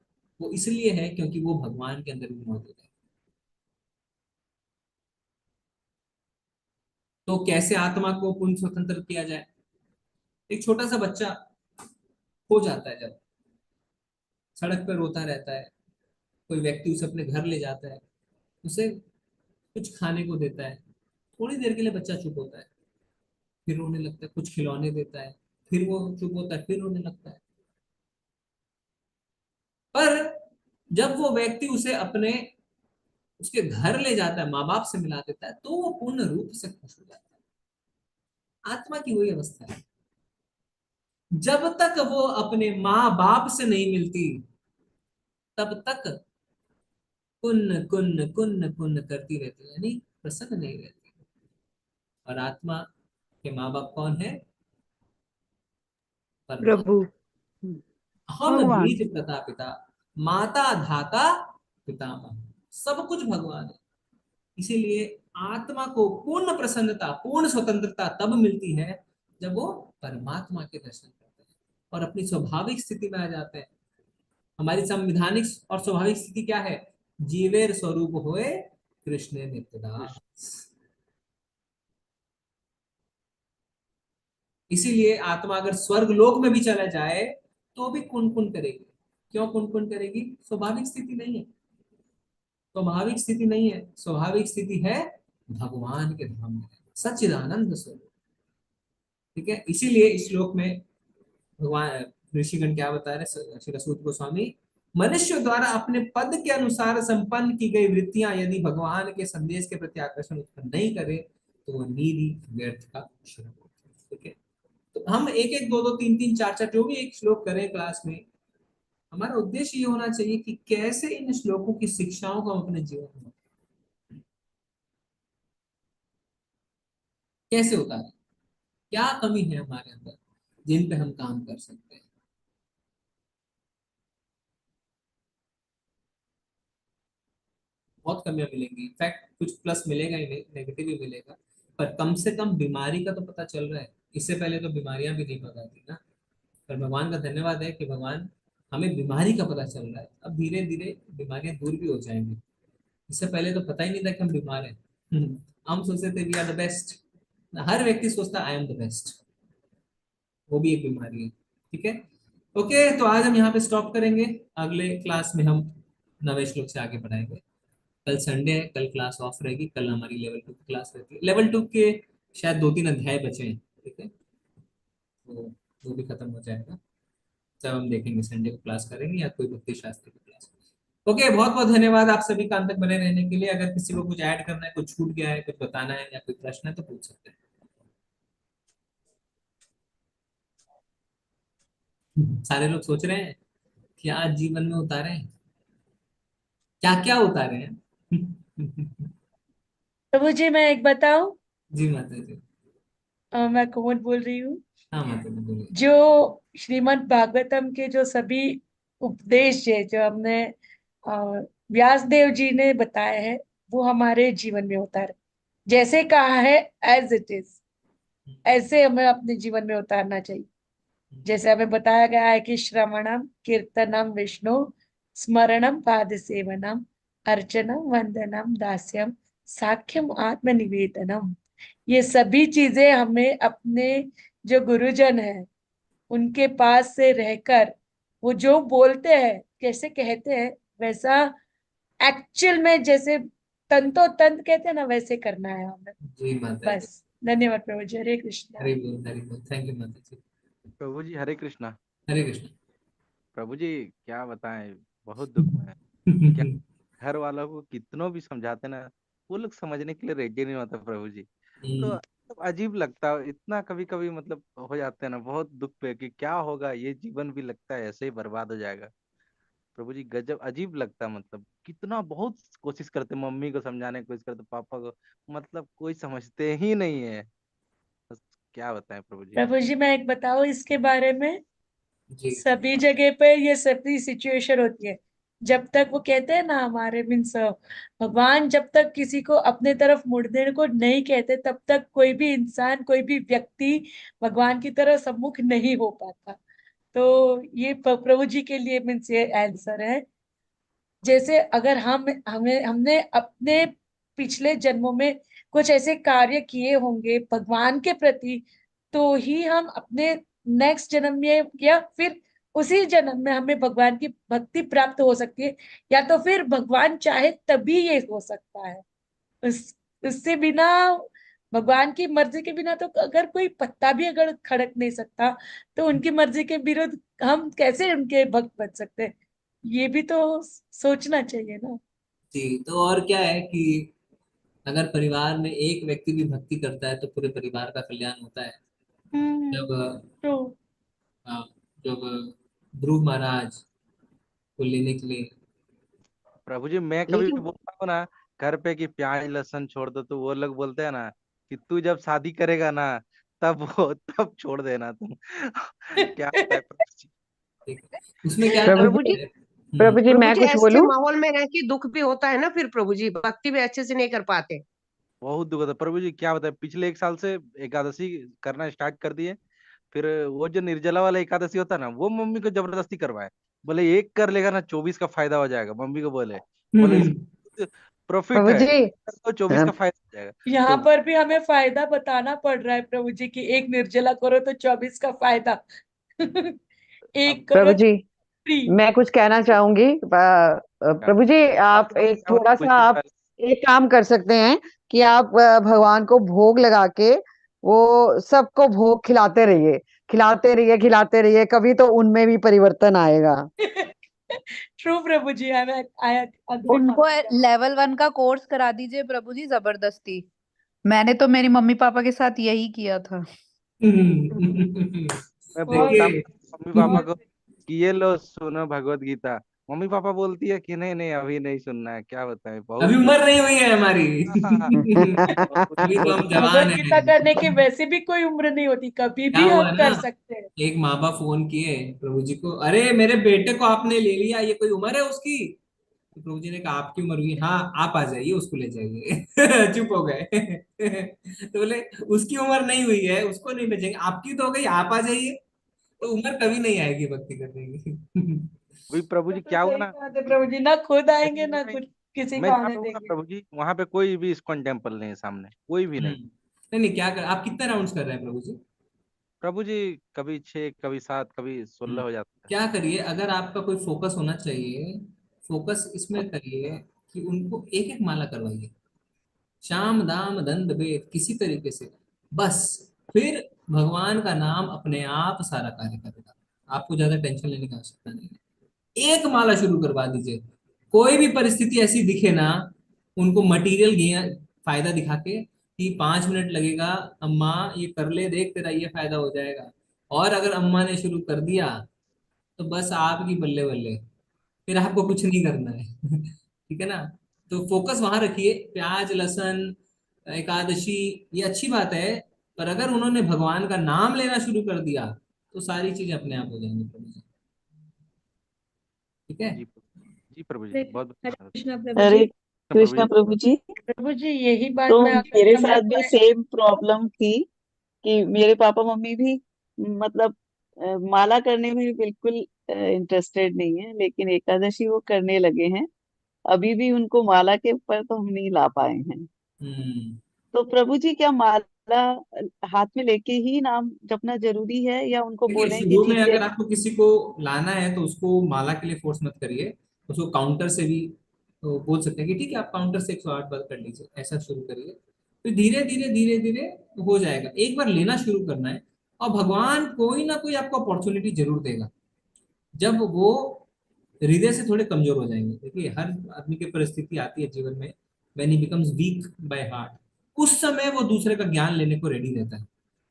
वो इसलिए है क्योंकि वो भगवान के अंदर भी मौजूद है। तो कैसे आत्मा को पूर्ण स्वतंत्र किया जाए? एक छोटा सा बच्चा हो जाता है, जब सड़क पर रोता रहता है, कोई व्यक्ति उसे अपने घर ले जाता है, उसे कुछ खाने को देता है, थोड़ी देर के लिए बच्चा चुप होता है, फिर रोने लगता है, कुछ खिलौने देता है, फिर वो चुप होता है, फिर रोने लगता है। पर जब वो व्यक्ति उसे अपने उसके घर ले जाता है, माँ बाप से मिला देता है, तो वो पूर्ण रूप से खुश हो जाता है। आत्मा की वही अवस्था है, जब तक वो अपने माँ बाप से नहीं मिलती तब तक कुन्न कुन्न कुन्न कुन्न करती रहती है, यानी प्रसन्न नहीं रहती। और आत्मा के माँ बाप कौन है? परमात्मा। प्रभु हम भगवान। बीज प्रता पिता, माता धाता पितामह, सब कुछ भगवान है। इसीलिए आत्मा को पूर्ण प्रसन्नता, पूर्ण स्वतंत्रता तब मिलती है जब वो परमात्मा के दर्शन करते हैं और अपनी स्वाभाविक स्थिति में आ जाते हैं। हमारी संविधानिक और स्वाभाविक स्थिति क्या है? जीवेर स्वरूप होए कृष्ण नित्यदास। इसीलिए आत्मा अगर स्वर्ग लोक में भी चला जाए तो भी कुन करेगी। क्यों कुन करेगी? स्वाभाविक स्थिति नहीं है, स्वाभाविक स्थिति नहीं है, स्वाभाविक स्थिति है भगवान के धाम में, सच्चिदानंद स्वरूप। ठीक है, इसीलिए इस श्लोक में भगवान ऋषिगण क्या बता रहे? श्री सूत गोस्वामी, मनुष्य द्वारा अपने पद के अनुसार संपन्न की गई वृत्तियां यदि भगवान के संदेश के प्रति आकर्षण उत्पन्न नहीं करे तो वो नीति व्यर्थ का श्रम होता है। ठीक है, तो हम एक एक दो दो तीन तीन चार चार जो भी एक श्लोक करें क्लास में, हमारा उद्देश्य ये होना चाहिए कि कैसे इन श्लोकों की शिक्षाओं को हम अपने जीवन में कैसे उतारें, क्या कमी है हमारे अंदर जिन पे हम काम कर सकते हैं। बहुत कमियां मिलेंगी, इनफैक्ट कुछ प्लस मिलेगा ही नहीं, नेगेटिव ही मिलेगा, पर कम से कम बीमारी का तो पता चल रहा है। इससे पहले तो बीमारियां भी नहीं पता थी ना, पर भगवान का धन्यवाद है कि भगवान हमें बीमारी का पता चल रहा है। अब धीरे धीरे बीमारियां दूर भी हो जाएंगी। इससे पहले तो पता ही नहीं था कि हम बीमार हैं। हम सोचते थे वी आर द बेस्ट। हर व्यक्ति सोचता आई एम द बेस्ट, वो भी एक बीमारी है। ठीक है, ओके, तो आज हम यहाँ पे स्टॉप करेंगे। अगले क्लास में हम 9वें श्लोक से आगे बढ़ाएंगे। कल संडे है, कल क्लास ऑफ रहेगी। कल हमारी लेवल 2 की क्लास रहती है। लेवल 2 के शायद 2-3 अध्याय बचे हैं। ठीक है, तो वो भी खत्म हो जाएगा, तब हम देखेंगे संडे को क्लास करेंगे या कोई भक्ति शास्त्र की क्लास। ओके, बहुत बहुत धन्यवाद आप सभी का अंत तक बने रहने के लिए। अगर किसी को कुछ ऐड करना है, कुछ छूट गया है, कुछ बताना है या कोई प्रश्न है तो पूछ सकते हैं। सारे लोग सोच रहे हैं कि आज जीवन में उतारे हैं, क्या क्या उतारे हैं। प्रभु जी मैं एक बताऊं? जी माता जी। मैं कुमुद बोल रही हूँ। हाँ माता जी बोलिए। जो श्रीमद् भागवतम के जो सभी उपदेश है जो हमने व्यास देव जी ने बताए हैं वो हमारे जीवन में उतारे। जैसे कहा है एज इट इज, ऐसे हमें अपने जीवन में उतारना चाहिए। जैसे हमें बताया गया है कि श्रवणम कीर्तनम विष्णु स्मरणम पाद सेवनम अर्चनम वंदनम दास्यम साख्यम आत्मनिवेदनम, ये सभी चीजें हमें अपने जो गुरुजन है उनके पास से रहकर वो जो बोलते हैं कैसे कहते हैं वैसा एक्चुअल में जैसे तंतो तंत कहते हैं ना वैसे करना है हमें। जी माता जी। बस धन्यवाद प्रभु जी। हरे कृष्णा। हरे बोल, हरे बोल। थैंक यू माता जी। प्रभु जी हरे कृष्णा। हरे कृष्णा। प्रभु जी क्या बताएं, बहुत दुख में है। क्या घर वालों को कितनों भी समझाते ना, वो लोग समझने के लिए रेडी नहीं होता प्रभु जी। तो अजीब लगता है इतना, कभी कभी मतलब हो जाते हैं ना बहुत दुख पे कि क्या होगा, ये जीवन भी लगता है ऐसे ही बर्बाद हो जाएगा। प्रभु जी गजब अजीब लगता है, मतलब कितना बहुत कोशिश करते, मम्मी को समझाने की कोशिश करते, पापा को, मतलब कोई समझते ही नहीं है। बस क्या बताएं प्रभु जी। प्रभु जी मैं एक बताऊं इसके बारे में? जी। सभी जगह पे ये सभी सिचुएशन होती है। जब तक वो कहते हैं ना हमारे मीन्स भगवान जब तक किसी को अपने तरफ मुड़ने को नहीं कहते तब तक कोई भी इंसान कोई भी व्यक्ति भगवान की तरफ सम्मुख नहीं हो पाता। तो ये प्रभु जी के लिए मीन्स ये आंसर है। जैसे अगर हमने अपने पिछले जन्मों में कुछ ऐसे कार्य किए होंगे भगवान के प्रति, तो ही हम अपने नेक्स्ट जन्म में या फिर उसी जन्म में हमें भगवान की भक्ति प्राप्त हो सकती है, या तो फिर भगवान चाहे तभी ये हो सकता है। उससे बिना, भगवान की मर्जी के बिना तो अगर कोई पत्ता भी अगर खड़क नहीं सकता तो उनकी मर्जी के विरुद्ध हम कैसे उनके भक्त बन सकते हैं? ये भी तो सोचना चाहिए ना। जी। तो और क्या है कि अगर परिवार में एक व्यक्ति भी भक्ति करता है तो पूरे परिवार का कल्याण होता है। जब ट्रू। हाँ, जब ध्रुव महाराज को लेने के लिए प्रभु जी मैं कभी लेकिन बोलता हूँ ना घर पे कि प्याज लहसुन छोड़ दो, तो वो लोग बोलते हैं ना कि तू जब शादी करेगा ना तब छोड़ देना तुम। क्या होता है प्रभु जी? उसमें क्या था प्रभु जी प्रभु जी प्रभु मैं जी कुछ ऐसे बोलूं? माहौल में रह के दुख भी होता है ना, फिर प्रभु जी भक्ति भी अच्छे से नहीं कर पाते। बहुत दुख होता है प्रभु जी। क्या बताए, पिछले 1 साल से एकादशी करना स्टार्ट कर दिए। फिर वो जो निर्जला वाला एकादशी होता है ना, वो मम्मी को जबरदस्ती करवाए। बोले एक कर लेगा ना 24 का फायदा हो जाएगा। मम्मी को बोले बोले इस प्रॉफिट प्रभु है, जी तो 24 का फायदा हो जाएगा। यहाँ तो पर भी हमें फायदा बताना पड़ रहा है प्रभु जी की एक निर्जला करो तो 24 का फायदा। अब एक करो प्रभु तो जी फ्री। मैं कुछ कहना चाहूंगी। प्रभु जी आप एक थोड़ा सा आप एक काम कर सकते हैं कि आप भगवान को भोग लगा के वो सबको भोग खिलाते रहिए, खिलाते रहिए, खिलाते रहिए, कभी तो उनमें भी परिवर्तन आएगा। True Prabhu ji, I agree. उनको लेवल 1 का कोर्स करा दीजिए प्रभु जी जबरदस्ती। मैंने तो मेरी मम्मी पापा के साथ यही किया था। मैं बोलता हूँ मम्मी पापा को कि ये लो सुनो भगवत गीता। मम्मी पापा बोलती है कि नहीं नहीं अभी नहीं सुनना है। क्या बताएं, बहुत अभी दुख। उम्र नहीं हुई है हमारी। बहुत अभी तो बहुत हम दुख। जवान भगवत हैं। गीता करने की वैसे भी कोई उम्र नहीं होती, कभी क्या भी हुआ हम ना, कर सकते हैं। एक माँ बाप फोन किए प्रभु जी को, अरे मेरे बेटे को आपने ले लिया, ये कोई उम्र है उसकी? तो प्रभु जी ने कहा आपकी उम्र हुई, हाँ आप आ जाइए उसको ले जाइए। चुप हो गए। तो बोले उसकी उम्र नहीं हुई है, उसको नहीं भेजेंगे, आपकी तो हो गई, आप आ जाइए। तो उम्र कभी नहीं आएगी भक्ति करने की। अभी प्रभु वो जी तो क्या हुआ सही ना, बात है प्रभु जी, ना खुद आएंगे ना मैं कुछ किसी मैं को जहाँ आने पे हूँ ना देंगे। प्रभु जी, वहां पे कोई भी इस्कॉन टेम्पल नहीं है सामने, कोई भी नहीं। नहीं नहीं, क्या कर, आप कितने राउंड्स कर रहे हैं प्रभु जी? प्रभु जी कभी 6, कभी 7, कभी 16 हो जाता है। क्या करिए, अगर आपका कोई फोकस होना चाहिए, फोकस इसमें करिए कि उनको एक एक माला करवाइए, शाम दाम दंड भेद किसी तरीके से, बस। फिर भगवान का नाम अपने आप सारा कार्य करेगा। आपको ज्यादा टेंशन लेने की आवश्यकता नहीं है। एक माला शुरू करवा दीजिए। कोई भी परिस्थिति ऐसी दिखे ना, उनको मटेरियल फायदा दिखा के कि 5 मिनट लगेगा, अम्मा ये कर ले, देख तेरा ये फायदा हो जाएगा। और अगर अम्मा ने शुरू कर दिया तो बस आपकी बल्ले बल्ले, फिर आपको कुछ नहीं करना है। ठीक है ना? तो फोकस वहां रखिए। प्याज लहसुन एकादशी ये अच्छी बात है, पर अगर उन्होंने भगवान का नाम लेना शुरू कर दिया तो सारी चीजें अपने आप हो जाएंगी प्रभु जी। ठीक है? जी जी प्रभु जी, हरे बहुत बहुत हरे धन्यवाद। कृष्णा प्रभु हरे जी। प्रभु कृष्णा जी प्रभु जी। प्रभु जी यही बात तो मैं आपसे मेरे समय साथ भी पर सेम प्रॉब्लम थी कि मेरे पापा मम्मी भी मतलब माला करने में भी बिल्कुल इंटरेस्टेड नहीं है, लेकिन एकादशी वो करने लगे हैं। अभी भी उनको माला के ऊपर तो हम नहीं ला पाए हैं। तो प्रभु जी क्या माला हाथ में लेके ही नाम जपना जरूरी है, या उनको देखिए, बोले कि शुरू में ठीक है? अगर आपको किसी को लाना है तो उसको माला के लिए फोर्स मत करिए। उसको काउंटर से भी तो बोल सकते हैं कि ठीक है आप काउंटर से 108 बार कर लीजिए, ऐसा शुरू करिए। फिर धीरे धीरे धीरे धीरे हो जाएगा। एक बार लेना शुरू करना है, और भगवान कोई ना कोई आपको अपॉर्चुनिटी जरूर देगा। जब वो हृदय से थोड़े कमजोर हो जाएंगे, देखिए हर आदमी की परिस्थिति आती है जीवन में, when he becomes week by heart, उस समय वो दूसरे का ज्ञान लेने को रेडी रहता है।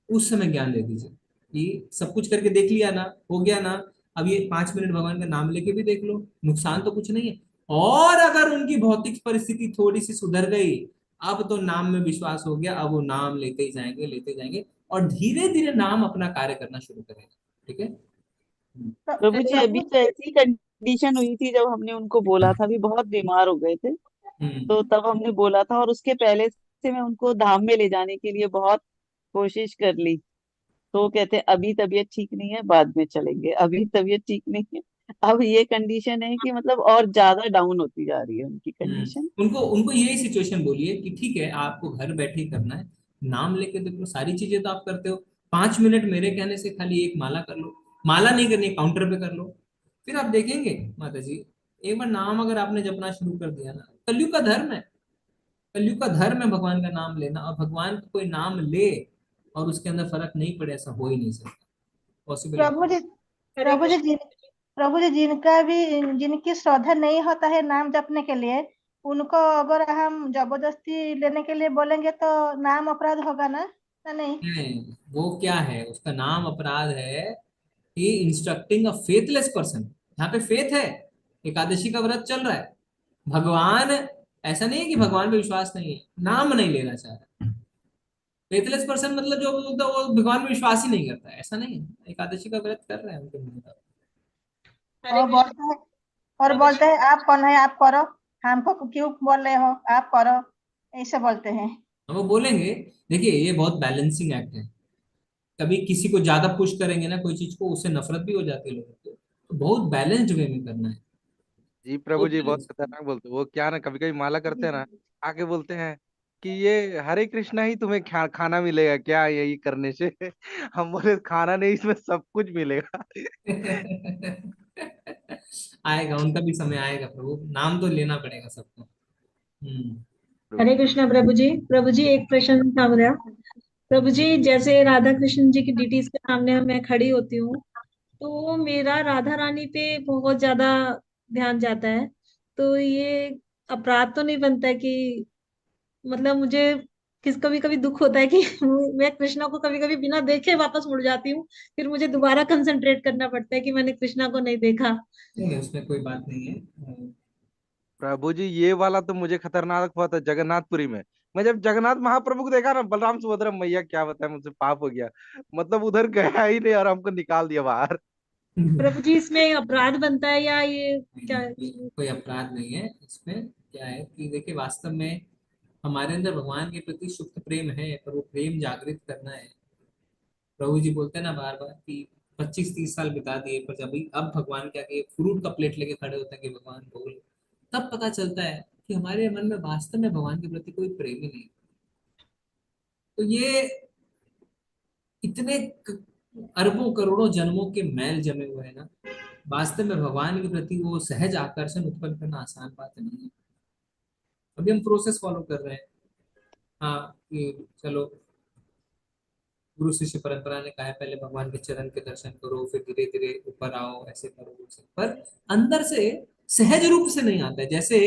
उस समय ज्ञान ले दीजिए कि सब कुछ करके देख लिया ना, हो गया ना, अब ये 5 मिनट भगवान का नाम लेके भी देख लो, नुकसान तो कुछ नहीं है। और अगर उनकी भौतिक परिस्थिति थोड़ी सी सुधर गई, अब तो नाम में विश्वास हो गया, अब वो नाम लेते ही जाएंगे, लेते जाएंगे, और धीरे धीरे नाम अपना कार्य करना शुरू करेगा। ठीक है? प्रभु जी अभी तो ऐसी कंडीशन हुई थी जब हमने उनको बोला था, अभी बहुत बीमार हो गए थे, तो तब हमने बोला था। और उसके पहले से मैं उनको धाम में ले जाने के लिए बहुत कोशिश कर ली, तो वो कहते अभी तबीयत ठीक नहीं है, बाद में चलेंगे, अभी तबीयत ठीक नहीं है। अब ये कंडीशन है कि मतलब और ज्यादा डाउन होती जा रही है उनकी कंडीशन। उनको उनको यही सिचुएशन बोलिए कि ठीक है आपको घर बैठे ही करना है, नाम लेके देखो, सारी चीजें तो आप करते हो, 5 मिनट मेरे कहने से खाली एक माला कर लो। माला नहीं करनी, काउंटर पे कर लो। फिर आप देखेंगे माता जी, एक बार नाम अगर आपने जपना शुरू कर दिया ना, कलयुग का धर्म है, कलयुग का धर्म है भगवान का नाम लेना। और भगवान का कोई नाम ले और उसके अंदर फर्क नहीं पड़े, ऐसा हो ही नहीं सकता, पॉसिबल। प्रभु जी हरे प्रभु जी कृष्ण। प्रभु जी जिनका भी जिनकी श्रद्धा नहीं होता है नाम जपने के लिए, उनको अगर हम जबरदस्ती लेने के लिए बोलेंगे तो नाम अपराध होगा ना नहीं? नहीं, वो क्या है, उसका नाम अपराध है कि इंस्ट्रक्टिंग अ फेथलेस पर्सन। यहाँ पे फेथ है, एकादशी का व्रत चल रहा है, भगवान, ऐसा नहीं है कि भगवान पे विश्वास नहीं है, नाम नहीं लेना चाह रहा। फेथलेस पर्सन मतलब जो बोलता है वो भगवान में विश्वास ही नहीं करता है, ऐसा नहीं है, एकादशी का व्रत कर रहे हैं उनके मुताबिक। और बोलते हैं आप कौन है, आप करो, हमको क्यों बोल रहे हो, आप करो, ऐसे बोलते हैं। हम वो बोलेंगे, देखिए ये बहुत बैलेंसिंग एक्ट है, कभी किसी को ज्यादा पुश करेंगे ना कोई चीज को, उससे नफरत भी हो जाती है लोगों को, तो बहुत बैलेंस्ड वे में करना है। जी प्रभु जी बहुत खतरनाक बोलते हैं। वो क्या ना, कभी कभी माला करते हैं ना, आके बोलते हैं कि ये हरे कृष्णा ही तुम्हें खाना मिलेगा क्या यही करने से। हम बोले खाना नहीं, इसमें सब कुछ मिलेगा। आएगा, उनका भी समय आएगा प्रभु, नाम तो लेना पड़ेगा सबको। हरे कृष्णा प्रभु जी। प्रभु जी एक प्रश्न था मेरा। प्रभु जी जैसे राधा कृष्ण जी की डिटीज के सामने मैं खड़ी होती हूँ तो मेरा राधा रानी पे बहुत ज्यादा ध्यान जाता है, तो ये अपराध तो नहीं बनता है कि मतलब मुझे कभी कभी दुख होता है कि मैं कृष्णा को कभी कभी बिना देखे वापस मुड़ जाती हूँ, फिर मुझे दोबारा कंसंट्रेट करना पड़ता है कि मैंने कृष्णा को नहीं देखा। नहीं, उसमें कोई बात नहीं है। प्रभु जी ये वाला तो मुझे खतरनाक हुआ था जगन्नाथपुरी में। मैं जब जगन्नाथ महाप्रभु को देखा ना, बलराम सुभद्रा मैया क्या बताए, मुझसे पाप हो गया। मतलब उधर गया ही नहीं और हमको निकाल दिया बाहर। प्रभु जी इसमें अपराध बनता है या ये क्या है? कोई अपराध नहीं है इसमें। क्या है कि देखिए, वास्तव में हमारे अंदर भगवान के प्रति सुप्त प्रेम है, पर वो प्रेम जागृत करना है। प्रभु जी बोलते हैं ना बार बार कि 25-30 साल बिता दिए, पर जब अब भगवान क्या कि फ्रूट का प्लेट लेके खड़े होते हैं कि भगवान बोल, तब पता चलता है कि हमारे मन में वास्तव में भगवान के प्रति कोई प्रेम ही नहीं। तो ये इतने अरबों करोड़ों जन्मों के मैल जमे हुए हैं ना, वास्तव में भगवान के प्रति वो सहज आकर्षण उत्पन्न करना आसान बात नहीं है। अभी हम प्रोसेस फॉलो कर रहे हैं। हाँ, कि चलो गुरु शिष्य परंपरा ने कहा है पहले भगवान के चरण के दर्शन करो, फिर धीरे धीरे ऊपर आओ, ऐसे करो वैसे, पर अंदर से सहज रूप से नहीं आता है। जैसे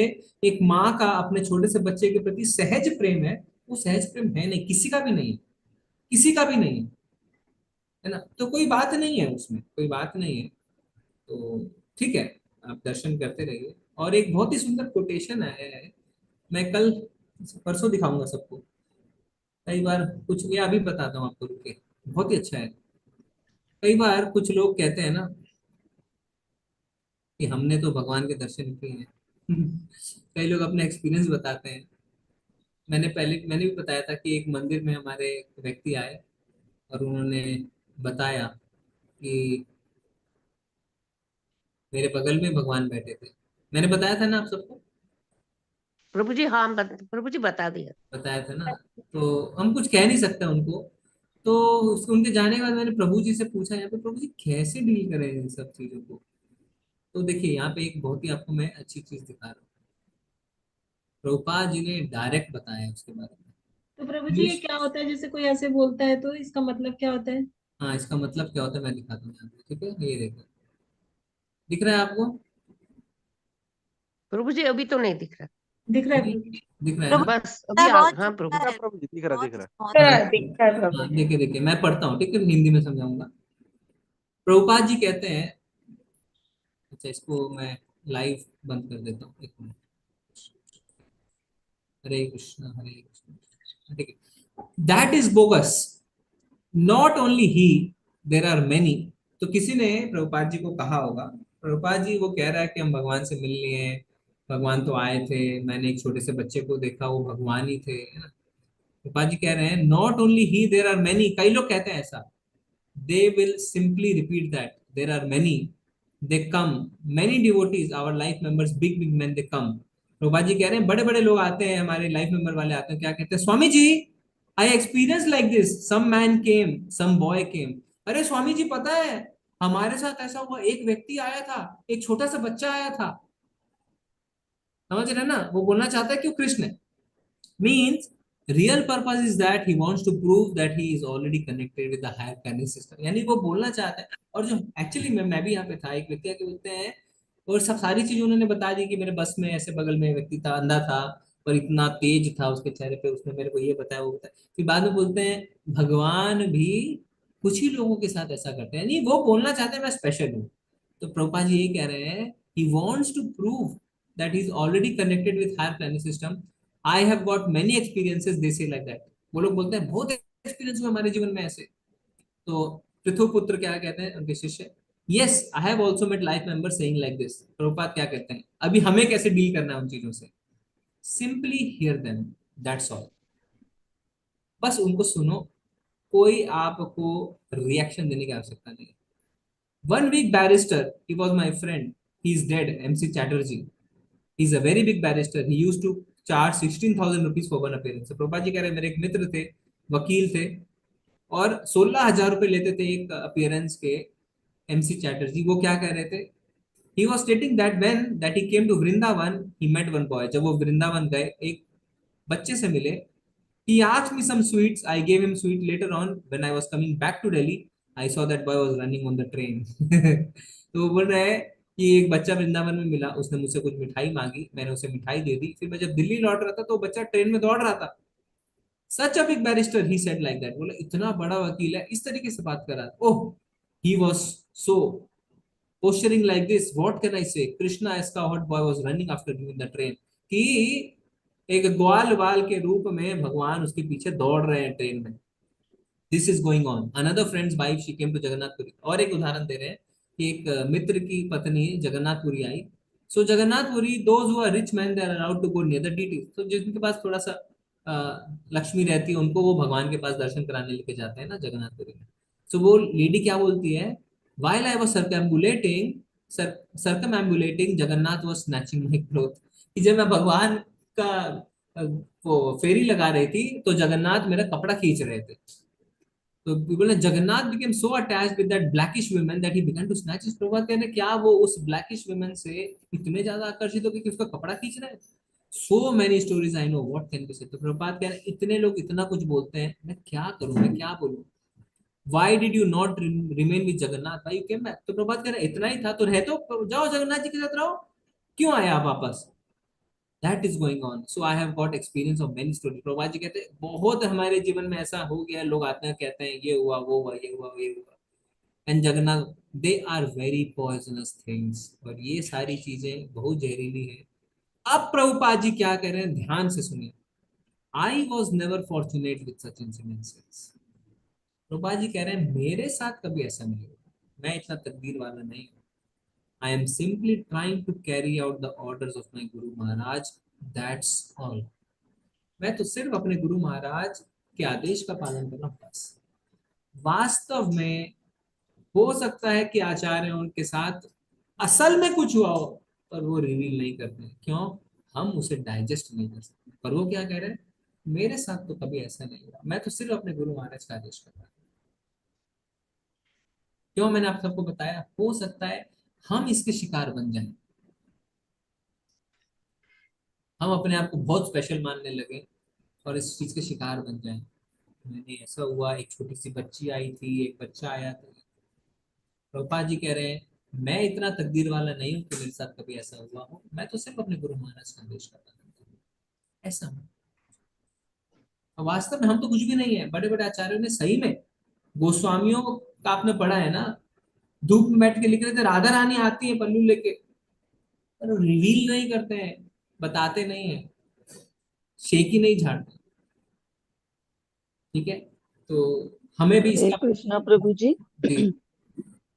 एक माँ का अपने छोटे से बच्चे के प्रति सहज प्रेम है, वो सहज प्रेम है नहीं, किसी का भी नहीं है, किसी का भी नहीं है ना। तो कोई बात नहीं है उसमें, कोई बात नहीं है। तो ठीक है, आप दर्शन करते रहिए। और एक बहुत ही सुंदर कोटेशन है, मैं कल परसों दिखाऊंगा सबको। कई बार कुछ, ये अभी बताता हूँ आपको, रुके, बहुत ही अच्छा है। कई बार कुछ लोग कहते हैं ना कि हमने तो भगवान के दर्शन किए हैं। कई लोग अपने एक्सपीरियंस बताते हैं। मैंने भी बताया था कि एक मंदिर में हमारे एक व्यक्ति आए और उन्होंने बताया कि मेरे बगल में भगवान बैठे थे। मैंने बताया था ना आप सबको, प्रभु जी हाँ प्रभु जी बता दिया। बताया था ना। तो हम कुछ कह नहीं सकते उनको। तो उनके जाने के बाद मैंने प्रभु जी से पूछा, यहाँ पे प्रभु जी कैसे डील करें इन सब चीजों को। तो देखिए, यहाँ पे एक बहुत ही आपको मैं अच्छी चीज दिखा रहा हूँ। प्रभुपाद जी ने डायरेक्ट बताया उसके बारे में। तो प्रभु जी ये क्या होता है, जैसे कोई ऐसे बोलता है तो इसका मतलब क्या होता है? हाँ, इसका मतलब क्या होता है मैं दिखाता हूँ यहाँ पे, ठीक है, ये देखो, दिख रहा है आपको? प्रभु जी अभी तो नहीं दिख रहा। दिख रहा है प्रभु जी। दिख रहा है ना? बस अभी हाँ प्रभु जी। प्रभु जी दिख रहा दिख रहा। हाँ, देखिए देखिए, मैं पढ़ता हूँ, ठीक है, हिंदी में समझाऊंगा। प्रभुपाद जी कहते हैं, अच्छा इसको मैं लाइव बंद कर देता हूँ, एक मिनट। हरे कृष्णा हरे कृष्णा, ठीक है। That is bogus, not only he, there are many. तो किसी ने प्रभुपाद जी को कहा होगा, प्रभुपाद जी वो कह रहा है कि हम भगवान से मिल लिए हैं, भगवान तो आए थे, मैंने एक छोटे से बच्चे को देखा, वो भगवान ही थे, है ना। प्रभुपाद जी कह रहे हैं not only he, there are many. कई लोग कहते हैं ऐसा, they will simply repeat that there are many, they come, many devotees, our life members, big men, they come। Prabhupada ji कह रहे हैं बड़े बड़े लोग आते हैं, हमारे लाइफ मेंबर वाले आते हैं, क्या कहते हैं, Swami ji I experience like this, some man came, some boy came. अरे स्वामी जी पता है हमारे साथ ऐसा हुआ, एक व्यक्ति आया था, एक छोटा सा बच्चा आया था। समझ रहे ना, वो बोलना चाहता है कि वो कृष्ण है। Means real purpose is that he wants to prove that he is already connected with the higher planning system। यानी वो बोलना चाहता है। और जो एक्चुअली मैं भी यहाँ पे था, एक व्यक्ति आके बोलते हैं और सब सारी चीज उन्होंने बता दी कि मेरे बस में ऐसे बगल में व्यक्ति था, अंधा था और इतना तेज था उसके चेहरे पे, उसने मेरे को ये बताया वो बताया। फिर बाद में बोलते हैं भगवान भी कुछ ही लोगों के साथ ऐसा करते हैं, नहीं वो बोलना चाहते हैं मैं स्पेशल हूँ। तो प्रभुपाद जी ये कह रहे हैं he wants to prove that he is already connected with higher planning system. I have got many experiences they say like that. वो लोग बोलते हैं बहुत एक्सपीरियंस हुआ हमारे जीवन में ऐसे। तो पृथुपुत्र क्या कहते हैं उनके शिष्य, yes I have also met life member saying like this. Prabhupada क्या कहते हैं अभी हमें कैसे डील करना है उन चीजों से, simply hear them, that's all. बस उनको सुनो, कोई आपको रिएक्शन देने की आवश्यकता नहीं है। One week barrister, he was my friend, he is dead, MC Chatterjee, he is a very big barrister, he used to charge 16,000 rupees for one appearance. Prabhupada ji कह रहे हैं मेरे एक मित्र थे, वकील थे, और 16,000 रुपए लेते थे एक अपीयरेंस के। MC चैटर्जी वो क्या कह रहे थे, he was stating that when that he came to Vrindavan, he met one boy। जब वो वृंदावन गए एक बच्चे से मिले, he asked me some sweets, I gave him sweet। later on when I was coming back to Delhi, I saw that boy was running on the train। तो वो बोल रहे हैं कि एक बच्चा वृंदावन में मिला, उसने मुझसे कुछ मिठाई मांगी, मैंने उसे मिठाई दे दी, फिर मैं जब दिल्ली लौट रहा था तो बच्चा ट्रेन में दौड़ रहा था। Such a big barrister, he said like that. बोला इतना बड़ा वकील है, इस तरीके से बात कर रहा था। ओह, he was so posturing like this, what can I say, Krishna as cowherd boy was running after him in the train। कि एक ग्वाल बाल के रूप में भगवान उसके पीछे दौड़ रहे हैं ट्रेन में। This is going on. Another friends wife she came to Jagannathpuri. और एक उदाहरण दे रहे हैं कि एक मित्र की पत्नी जगन्नाथपुरी आई। So Jagannathpuri, those who are rich man they are allowed to go near the deity. तो जिनके पास थोड़ा सा लक्ष्मी रहती है उनको वो भगवान के पास दर्शन कराने लेके जाते हैं ना जगन्नाथपुरी में। सो वो लेडी क्या बोलती है, while I was circumambulating, Jagannath was snatching my clothes। कि जब मैं भगवान का वो फेरी लगा रही थी तो जगन्नाथ मेरा कपड़ा खींच रहे थे। तो people ने Jagannath became so attached with that blackish woman that he began to snatch his। Prabhupada कहते हैं क्या वो उस blackish woman से इतने ज्यादा आकर्षित हो गए कि उसका कपड़ा खींच रहे हैं। So many stories I know, what can be said। तो प्रभुपाद कह रहे हैं इतने लोग इतना कुछ बोलते हैं, मैं क्या करूं, मैं क्या बोलूं। Why did you not remain with Jagannath? Why you came back? तो प्रभात कह रहे हैं इतना ही था तो रहे तो जाओ जगन्नाथ जी के साथ रहो, क्यों आए आप वापस। That is going on। So I have got experience of many stories। प्रभात जी कहते हैं बहुत हमारे जीवन में ऐसा हो गया, लोग आते हैं कहते हैं ये हुआ वो हुआ ये हुआ ये हुआ। And Jagannath, they are very poisonous things, और ये सारी चीजें बहुत जहरीली है। अब प्रभुपाद जी क्या कह रहे हैं ध्यान से सुनिए। I was never fortunate with such incidences। Prabhupada ji कह रहे हैं मेरे साथ कभी ऐसा नहीं हुआ, मैं इतना तकदीर वाला नहीं हूँ। I am simply trying to carry out the orders of my guru Maharaj, that's all. मैं तो सिर्फ अपने गुरु महाराज के आदेश का पालन कर रहा हूँ बस। वास्तव में हो सकता है कि आचार्य उनके साथ असल में कुछ हुआ हो, पर वो रिवील नहीं करते। क्यों? हम उसे डाइजेस्ट नहीं कर सकते। पर वो क्या कह रहे हैं, मेरे साथ तो कभी ऐसा नहीं हुआ, मैं तो सिर्फ अपने गुरु महाराज का आदेश कर रहा हूँ। क्यों? मैंने आप सबको बताया, हो सकता है हम इसके शिकार बन जाएं, हम अपने आप को बहुत स्पेशल मानने लगे और इस चीज के शिकार बन जाएं। मैंने ऐसा हुआ, एक छोटी सी बच्ची आई थी, एक बच्चा आया था। प्रभुपाद जी कह रहे हैं मैं इतना तकदीर वाला नहीं हूं कि मेरे साथ कभी ऐसा हुआ हो, मैं तो सिर्फ अपने गुरु महाराज का आदेश करता हूं, ऐसा हूं। वास्तव में हम तो कुछ भी नहीं है। बड़े बड़े आचार्यों ने सही में, गोस्वामियों का आपने पढ़ा है ना, धूप में बैठ के लिख रहे थे राधा रानी आती है पल्लू लेके, पर रिवील नहीं करते हैं, बताते नहीं है, शेकी नहीं झाड़ते। ठीक है, तो हमें भी हरे इसका कृष्णा प्रभु जी। जी।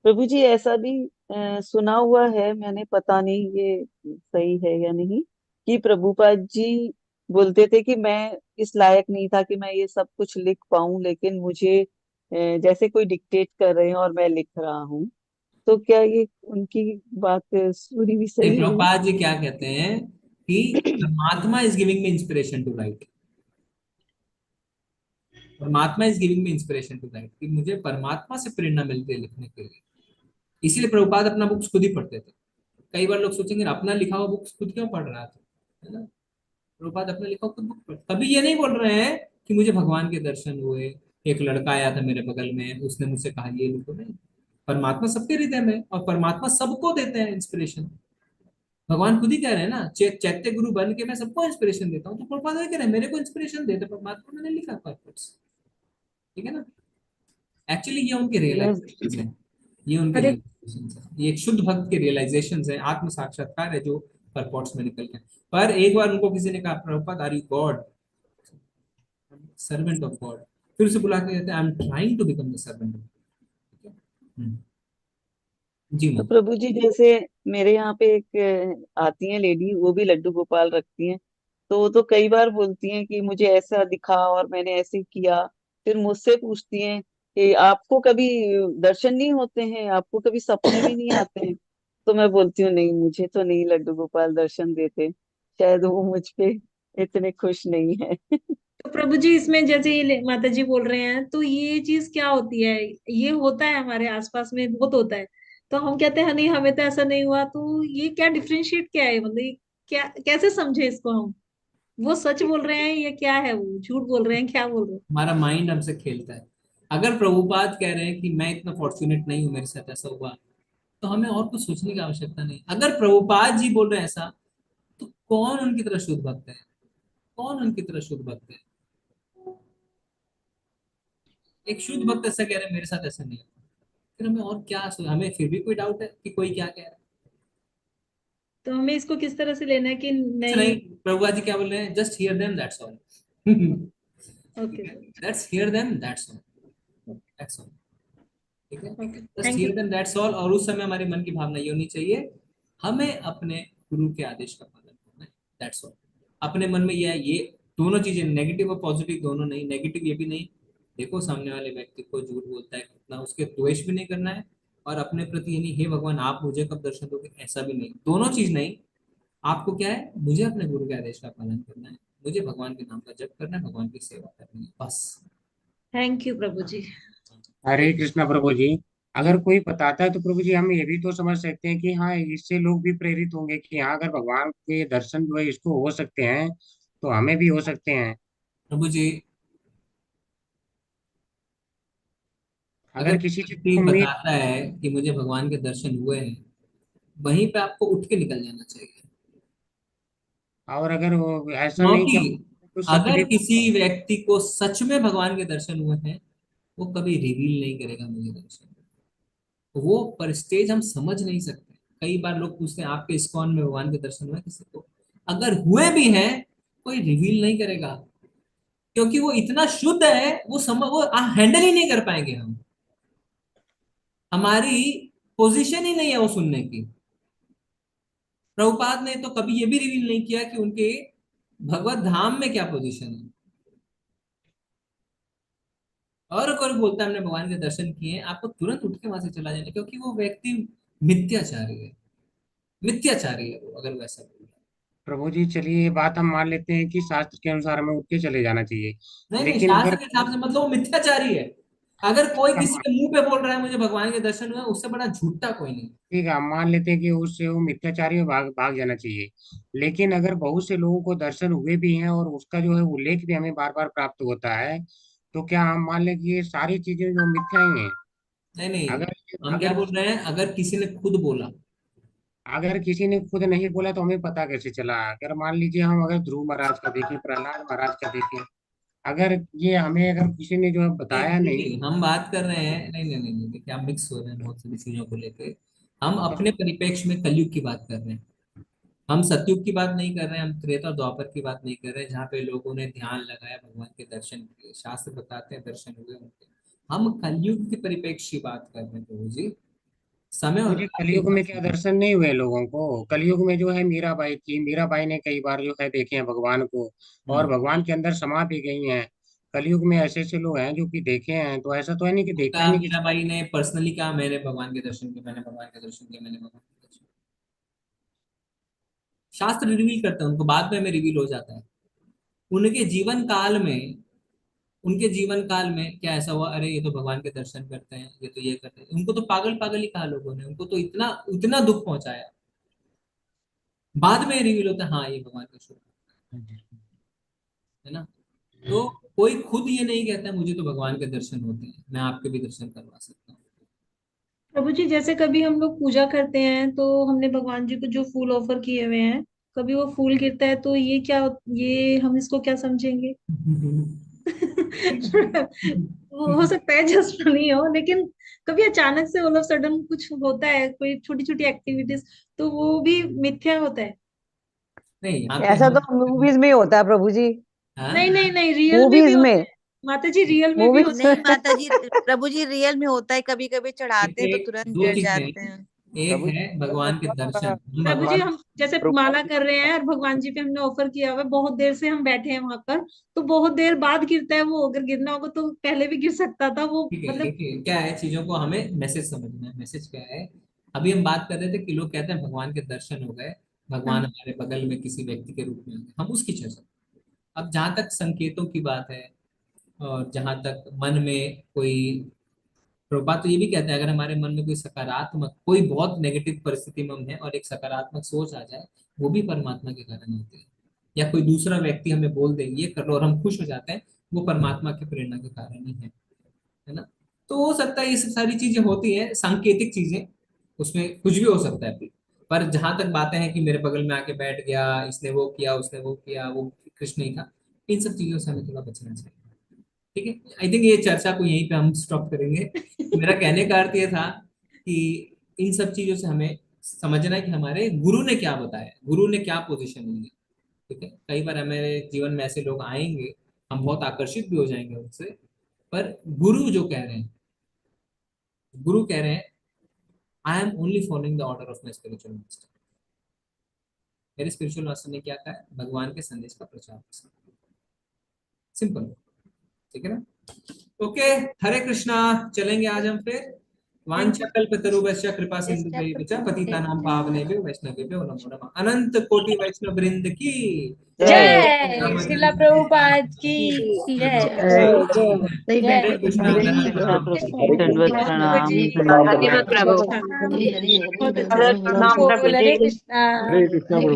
प्रभु जी ऐसा भी सुना हुआ है मैंने, पता नहीं ये सही है या नहीं, कि प्रभुपाद जी बोलते थे कि मैं इस लायक नहीं था कि मैं ये सब कुछ लिख पाऊं, लेकिन मुझे जैसे कोई डिक्टेट कर रहे हैं और मैं लिख रहा हूँ। तो क्या ये उनकी बात पूरी भी सही है? प्रभुपाद जी क्या कहते हैं कि परमात्मा is giving me inspiration to write, परमात्मा is giving me inspiration to write, कि मुझे परमात्मा से प्रेरणा मिलती है लिखने के लिए। इसीलिए प्रभुपाद अपना बुक्स खुद ही पढ़ते थे। कई बार लोग सोचेंगे अपना लिखा हुआ बुक्स खुद क्यों पढ़ रहा था, है ना। प्रभुपाद अपना लिखा हुआ खुद बुक पढ़, कभी ये नहीं बोल रहे हैं कि मुझे भगवान के दर्शन हुए, एक लड़का आया था मेरे बगल में, उसने मुझसे कहा ये लिखो, नहीं। परमात्मा सबके हृदय में, और परमात्मा सबको देते हैं इंस्पिरेशन। भगवान खुद ही कह रहे हैं ना, चैत्य गुरु बन के मैं सबको इंस्पिरेशन देता हूँ। तो प्रभुपाद वही कह रहे हैं, मेरे को इंस्पिरेशन दे, तो परमात्मा मैंने लिखा पर्पस। ठीक है ना। एक्चुअली ये उनके रियलाइजेशन है, ये उनके हरे रियलाइजेशन है, ये एक शुद्ध भक्त के रियलाइजेशन है, आत्म साक्षात्कार है जो परपॉट्स में निकल के। पर एक बार उनको किसी ने कहा, Prabhupada are you God, servant of God, फिर से बुला के कहते हैं I am trying to become the servant of God. जी तो माँ। प्रभु जी जैसे मेरे यहाँ पे एक आती है लेडी, वो भी लड्डू गोपाल रखती हैं। तो वो तो कई बार बोलती हैं कि मुझे ऐसा दिखा और मैंने ऐसे किया। फिर मुझसे पूछती हैं कि आपको कभी दर्शन नहीं होते हैं, आपको कभी सपने भी नहीं आते हैं? तो मैं बोलती हूँ नहीं, मुझे तो नहीं लड्डू गोपाल दर्शन देते, शायद वो मुझ पे इतने खुश नहीं है। तो प्रभु जी इसमें जैसे ये माता जी बोल रहे हैं, तो ये चीज क्या होती है? ये होता है हमारे आसपास में, बहुत होता है। तो हम कहते हैं नहीं हमें तो ऐसा नहीं हुआ, तो ये क्या डिफरेंशिएट क्या है? मतलब ये क्या, कैसे समझे इसको हम? वो सच बोल रहे हैं या क्या है, वो झूठ बोल रहे हैं, क्या बोल रहे हैं? हमारा माइंड हमसे खेलता है। अगर प्रभुपाद कह रहे हैं कि मैं इतना फॉर्चुनेट नहीं हूं, मेरे साथ ऐसा हुआ, तो हमें और कुछ सोचने की आवश्यकता नहीं। अगर प्रभुपाद जी बोल रहे हैं ऐसा, तो कौन उनकी तरह शुद्ध भक्त है? कौन उनकी तरह शुद्ध भक्त है? एक शुद्ध भक्त ऐसा कह रहे हैं मेरे साथ ऐसा नहीं होता, फिर हमें और क्या हमें फिर भी कोई डाउट है कि कोई क्या कह रहा है? तो हमें इसको किस तरह से लेना है कि कुछ नहीं? नहीं, प्रभुपाद जी क्या बोल रहे हैं, just hear them that's all. Okay let's hear them that's all, that's all. ठीक है, okay, just thank you. Hear them that's all. और उस समय हमारे मन की भावना ये होनी चाहिए, हमें अपने गुरु के आदेश का पालन करना है, दैट्स ऑल। अपने मन में ये दोनों चीजें, नेगेटिव और पॉजिटिव दोनों नहीं, नेगेटिव ये भी नहीं, देखो सामने वाले व्यक्ति को झूठ बोलता है कितना, उसके द्वेष भी नहीं करना है, और अपने प्रति यानी हे भगवान आप मुझे कब दर्शन दोगे, ऐसा भी नहीं, दोनों चीज नहीं। आपको क्या है, मुझे अपने गुरु के आदेश का पालन करना है, मुझे भगवान के नाम का जप करना है, भगवान की सेवा करनी है, बस। थैंक यू प्रभु जी। हरे कृष्णा प्रभु जी। अगर कोई बताता है तो प्रभु जी हम ये भी तो समझ सकते हैं कि हाँ इससे लोग भी प्रेरित होंगे कि हाँ अगर भगवान के दर्शन जो है इसको हो सकते हैं तो हमें भी हो सकते हैं। प्रभु जी, अगर अगर किसी चीज व्यक्ति को उम्मीद, बताता है कि मुझे भगवान के दर्शन हुए हैं, वहीं पे आपको उठ के निकल जाना चाहिए। और अगर वो ऐसा नहीं कि क्योंकि तो सत्य अगर भी, किसी व्यक्ति को सच में भगवान के दर्शन हुए हैं, वो कभी रिवील नहीं करेगा मुझे दर्शन, वो पर स्टेज हम समझ नहीं सकते। कई बार लोग पूछते हैं आपके इस्कॉन में भगवान के दर्शन हुए किसी को? अगर हुए भी हैं, कोई रिवील नहीं करेगा, क्योंकि वो इतना शुद्ध है, वो हैंडल ही नहीं कर पाएंगे हम, हमारी पोजीशन ही नहीं है वो सुनने की। प्रभुपाद ने तो कभी ये भी रिवील नहीं किया कि उनके भगवत धाम में क्या पोजीशन है। और कोई बोलता है हमने भगवान के दर्शन किए हैं, आपको तुरंत उठ के वहां से चला जाना, क्योंकि वो व्यक्ति मिथ्याचारी है, मिथ्याचारी है वो, अगर वो ऐसा बोल रहा है। प्रभु जी चलिए ये बात हम मान लेते हैं कि शास्त्र के अनुसार हमें उठ के चले जाना चाहिए। नहीं नहीं, लेकिन शास्त्र अगर के हिसाब से मतलब वो मिथ्याचारी है। अगर कोई किसी के मुंह पे बोल रहा है मुझे भगवान के दर्शन हुए, उससे बड़ा झूठा कोई नहीं। ठीक है, हम मान लेते हैं कि उससे वो मिथ्याचारी और भाग भाग जाना चाहिए। लेकिन अगर बहुत से लोगों को दर्शन हुए भी हैं और उसका जो है उल्लेख भी हमें बार बार प्राप्त होता है, तो क्या हम मान लें कि ये सारी चीजें जो मिथ्या ही हैं? नहीं नहीं, अगर हम क्या अगर बोल रहे हैं, अगर किसी ने खुद बोला। अगर किसी ने खुद नहीं बोला तो हमें पता कैसे चला? अगर मान लीजिए हम अगर ध्रुव महाराज का देखें, प्रहलाद महाराज का देखें, अगर ये हमें अगर किसी ने जो है नहीं बताया नहीं। नहीं, हम बात कर रहे हैं, नहीं नहीं नहीं नहीं, देखिए आप मिक्स हो रहे हैं बहुत सारी चीजों को लेके। हम अपने परिप्रेक्ष्य में कलयुग की बात कर रहे हैं, हम सतयुग की बात नहीं कर रहे हैं, हम त्रेता और द्वापर की बात नहीं कर रहे हैं, जहाँ पे लोगों ने ध्यान लगाया, भगवान के दर्शन किए, शास्त्र बताते हैं दर्शन हुए उनके। हम कलयुग के परिप्रेक्ष्य की बात कर रहे हैं प्रभु जी, समय और मुझे काल के कलयुग हिसाब में क्या से। दर्शन नहीं हुए लोगों को? कलयुग में जो है मीराबाई थी, मीराबाई ने कई बार जो है देखे हैं भगवान को, और हम्म। भगवान के अंदर समा भी गई हैं। कलयुग में ऐसे ऐसे लोग हैं जो कि देखे हैं, तो ऐसा तो है नहीं कि देखा ही कहा नहीं किसी। मीराबाई ने पर्सनली कहा मैंने भगवान के दर्शन किए, मैंने भगवान के दर्शन किए, मैंने भगवान के दर्शन किए। शास्त्र रिवील करते हैं उनको, बाद में हमें रिवील हो जाता है। उनके जीवन काल में, उनके जीवन काल में क्या ऐसा हुआ, अरे ये तो भगवान के दर्शन करते हैं, ये तो ये करते हैं, उनको तो पागल पागल ही कहा लोगों ने, उनको तो इतना इतना दुख पहुंचाया। बाद में रिवील होता है हाँ ये भगवान का शुरू है ना। तो कोई खुद ये नहीं कहता मुझे तो भगवान के दर्शन होते हैं, मैं आपके भी दर्शन करवा सकता हूँ। प्रभु जी जैसे कभी हम लोग पूजा करते हैं तो हमने भगवान जी को जो फूल ऑफर किए हुए हैं, कभी वो फूल गिरता है तो ये क्या, ये हम इसको क्या समझेंगे? वो हो सकता है जस्ट नहीं हो, लेकिन कभी अचानक से ऑल ऑफ सडन कुछ होता है, कोई छोटी छोटी एक्टिविटीज, तो वो भी मिथ्या होता है। नहीं यहाँ पे ऐसा तो मूवीज में ही होता है प्रभु जी, नहीं नहीं नहीं, रियल में भी मूवीज होता में, है माता जी, रियल में भी मूवीज होता है। नहीं माता जी, प्रभु जी रियल में होता है, कभी कभी चढ़ाते हैं तो तुरंत दो गिर चीजें जाते हैं, हैं। एक है भगवान के दर्शन। हम प्रभु जी भगवान हम जैसे माला कर रहे हैं और भगवान जी पे हमने ऑफर किया हुआ है, बहुत देर से हम बैठे हैं वहां पर, तो बहुत देर बाद गिरता है वो, अगर गिरना होगा तो पहले भी गिर सकता था वो, ठीक है, मतलब देखिए क्या है, चीजों को हमें मैसेज समझना है। मैसेज क्या है, अभी हम बात कर रहे थे कि लोग कहते हैं भगवान के दर्शन हो गए, भगवान हमारे बगल में किसी व्यक्ति के रूप में आ गए, हम उसकी चर्चा। अब जहां तक संकेतों की बात है और जहां तक मन में कोई, प्रभुपाद तो ये भी कहते हैं अगर हमारे मन में कोई सकारात्मक, कोई बहुत नेगेटिव परिस्थिति में हम है और एक सकारात्मक सोच आ जाए, वो भी परमात्मा के कारण होती है। या कोई दूसरा व्यक्ति हमें बोल दे ये कर लो और हम खुश हो जाते हैं, वो परमात्मा की प्रेरणा के कारण ही है ना। तो हो सकता है ये सब सारी चीजें होती है, सांकेतिक चीजें, उसमें कुछ भी हो सकता है अभी। पर जहां तक बातें हैं कि मेरे बगल में आके बैठ गया, इसने वो किया, उसने वो किया, वो कृष्ण ही था, इन सब चीजों से हमें थोड़ा बचना चाहिए। ठीक है, आई थिंक ये चर्चा को यहीं पे हम स्टॉप करेंगे। मेरा कहने का अर्थ ये था कि इन सब चीजों से हमें समझना है कि हमारे गुरु ने क्या बताया, गुरु ने क्या पोजीशन ली है। ठीक है, कई बार हमारे जीवन में ऐसे लोग आएंगे, हम बहुत आकर्षित भी हो जाएंगे उनसे, पर गुरु जो कह रहे हैं, गुरु कह रहे हैं I am only following the order of my spiritual master. मेरे स्पिरिचुअल मास्टर ने क्या कहा है, भगवान के संदेश का प्रचार। सिंपल, ठीक है ना। ओके, हरे कृष्णा। चलेंगे आज हम फिर। वाञ्छाकल्पतरुभ्यश्च कृपा सिन्धुभ्यश्च पतितानां पावनेभ्यो वैष्णवेभ्यो नमो नमः। अनंत कोटि वैष्णव वृंद की जय, श्रीला प्रभुपाद की जय। हरे कृष्णा, हरे कृष्णा प्रभु, दंडवत प्रणाम, बहुत अच्छा बोल, हरे कृष्णा। हरे कृष्णा प्रभु।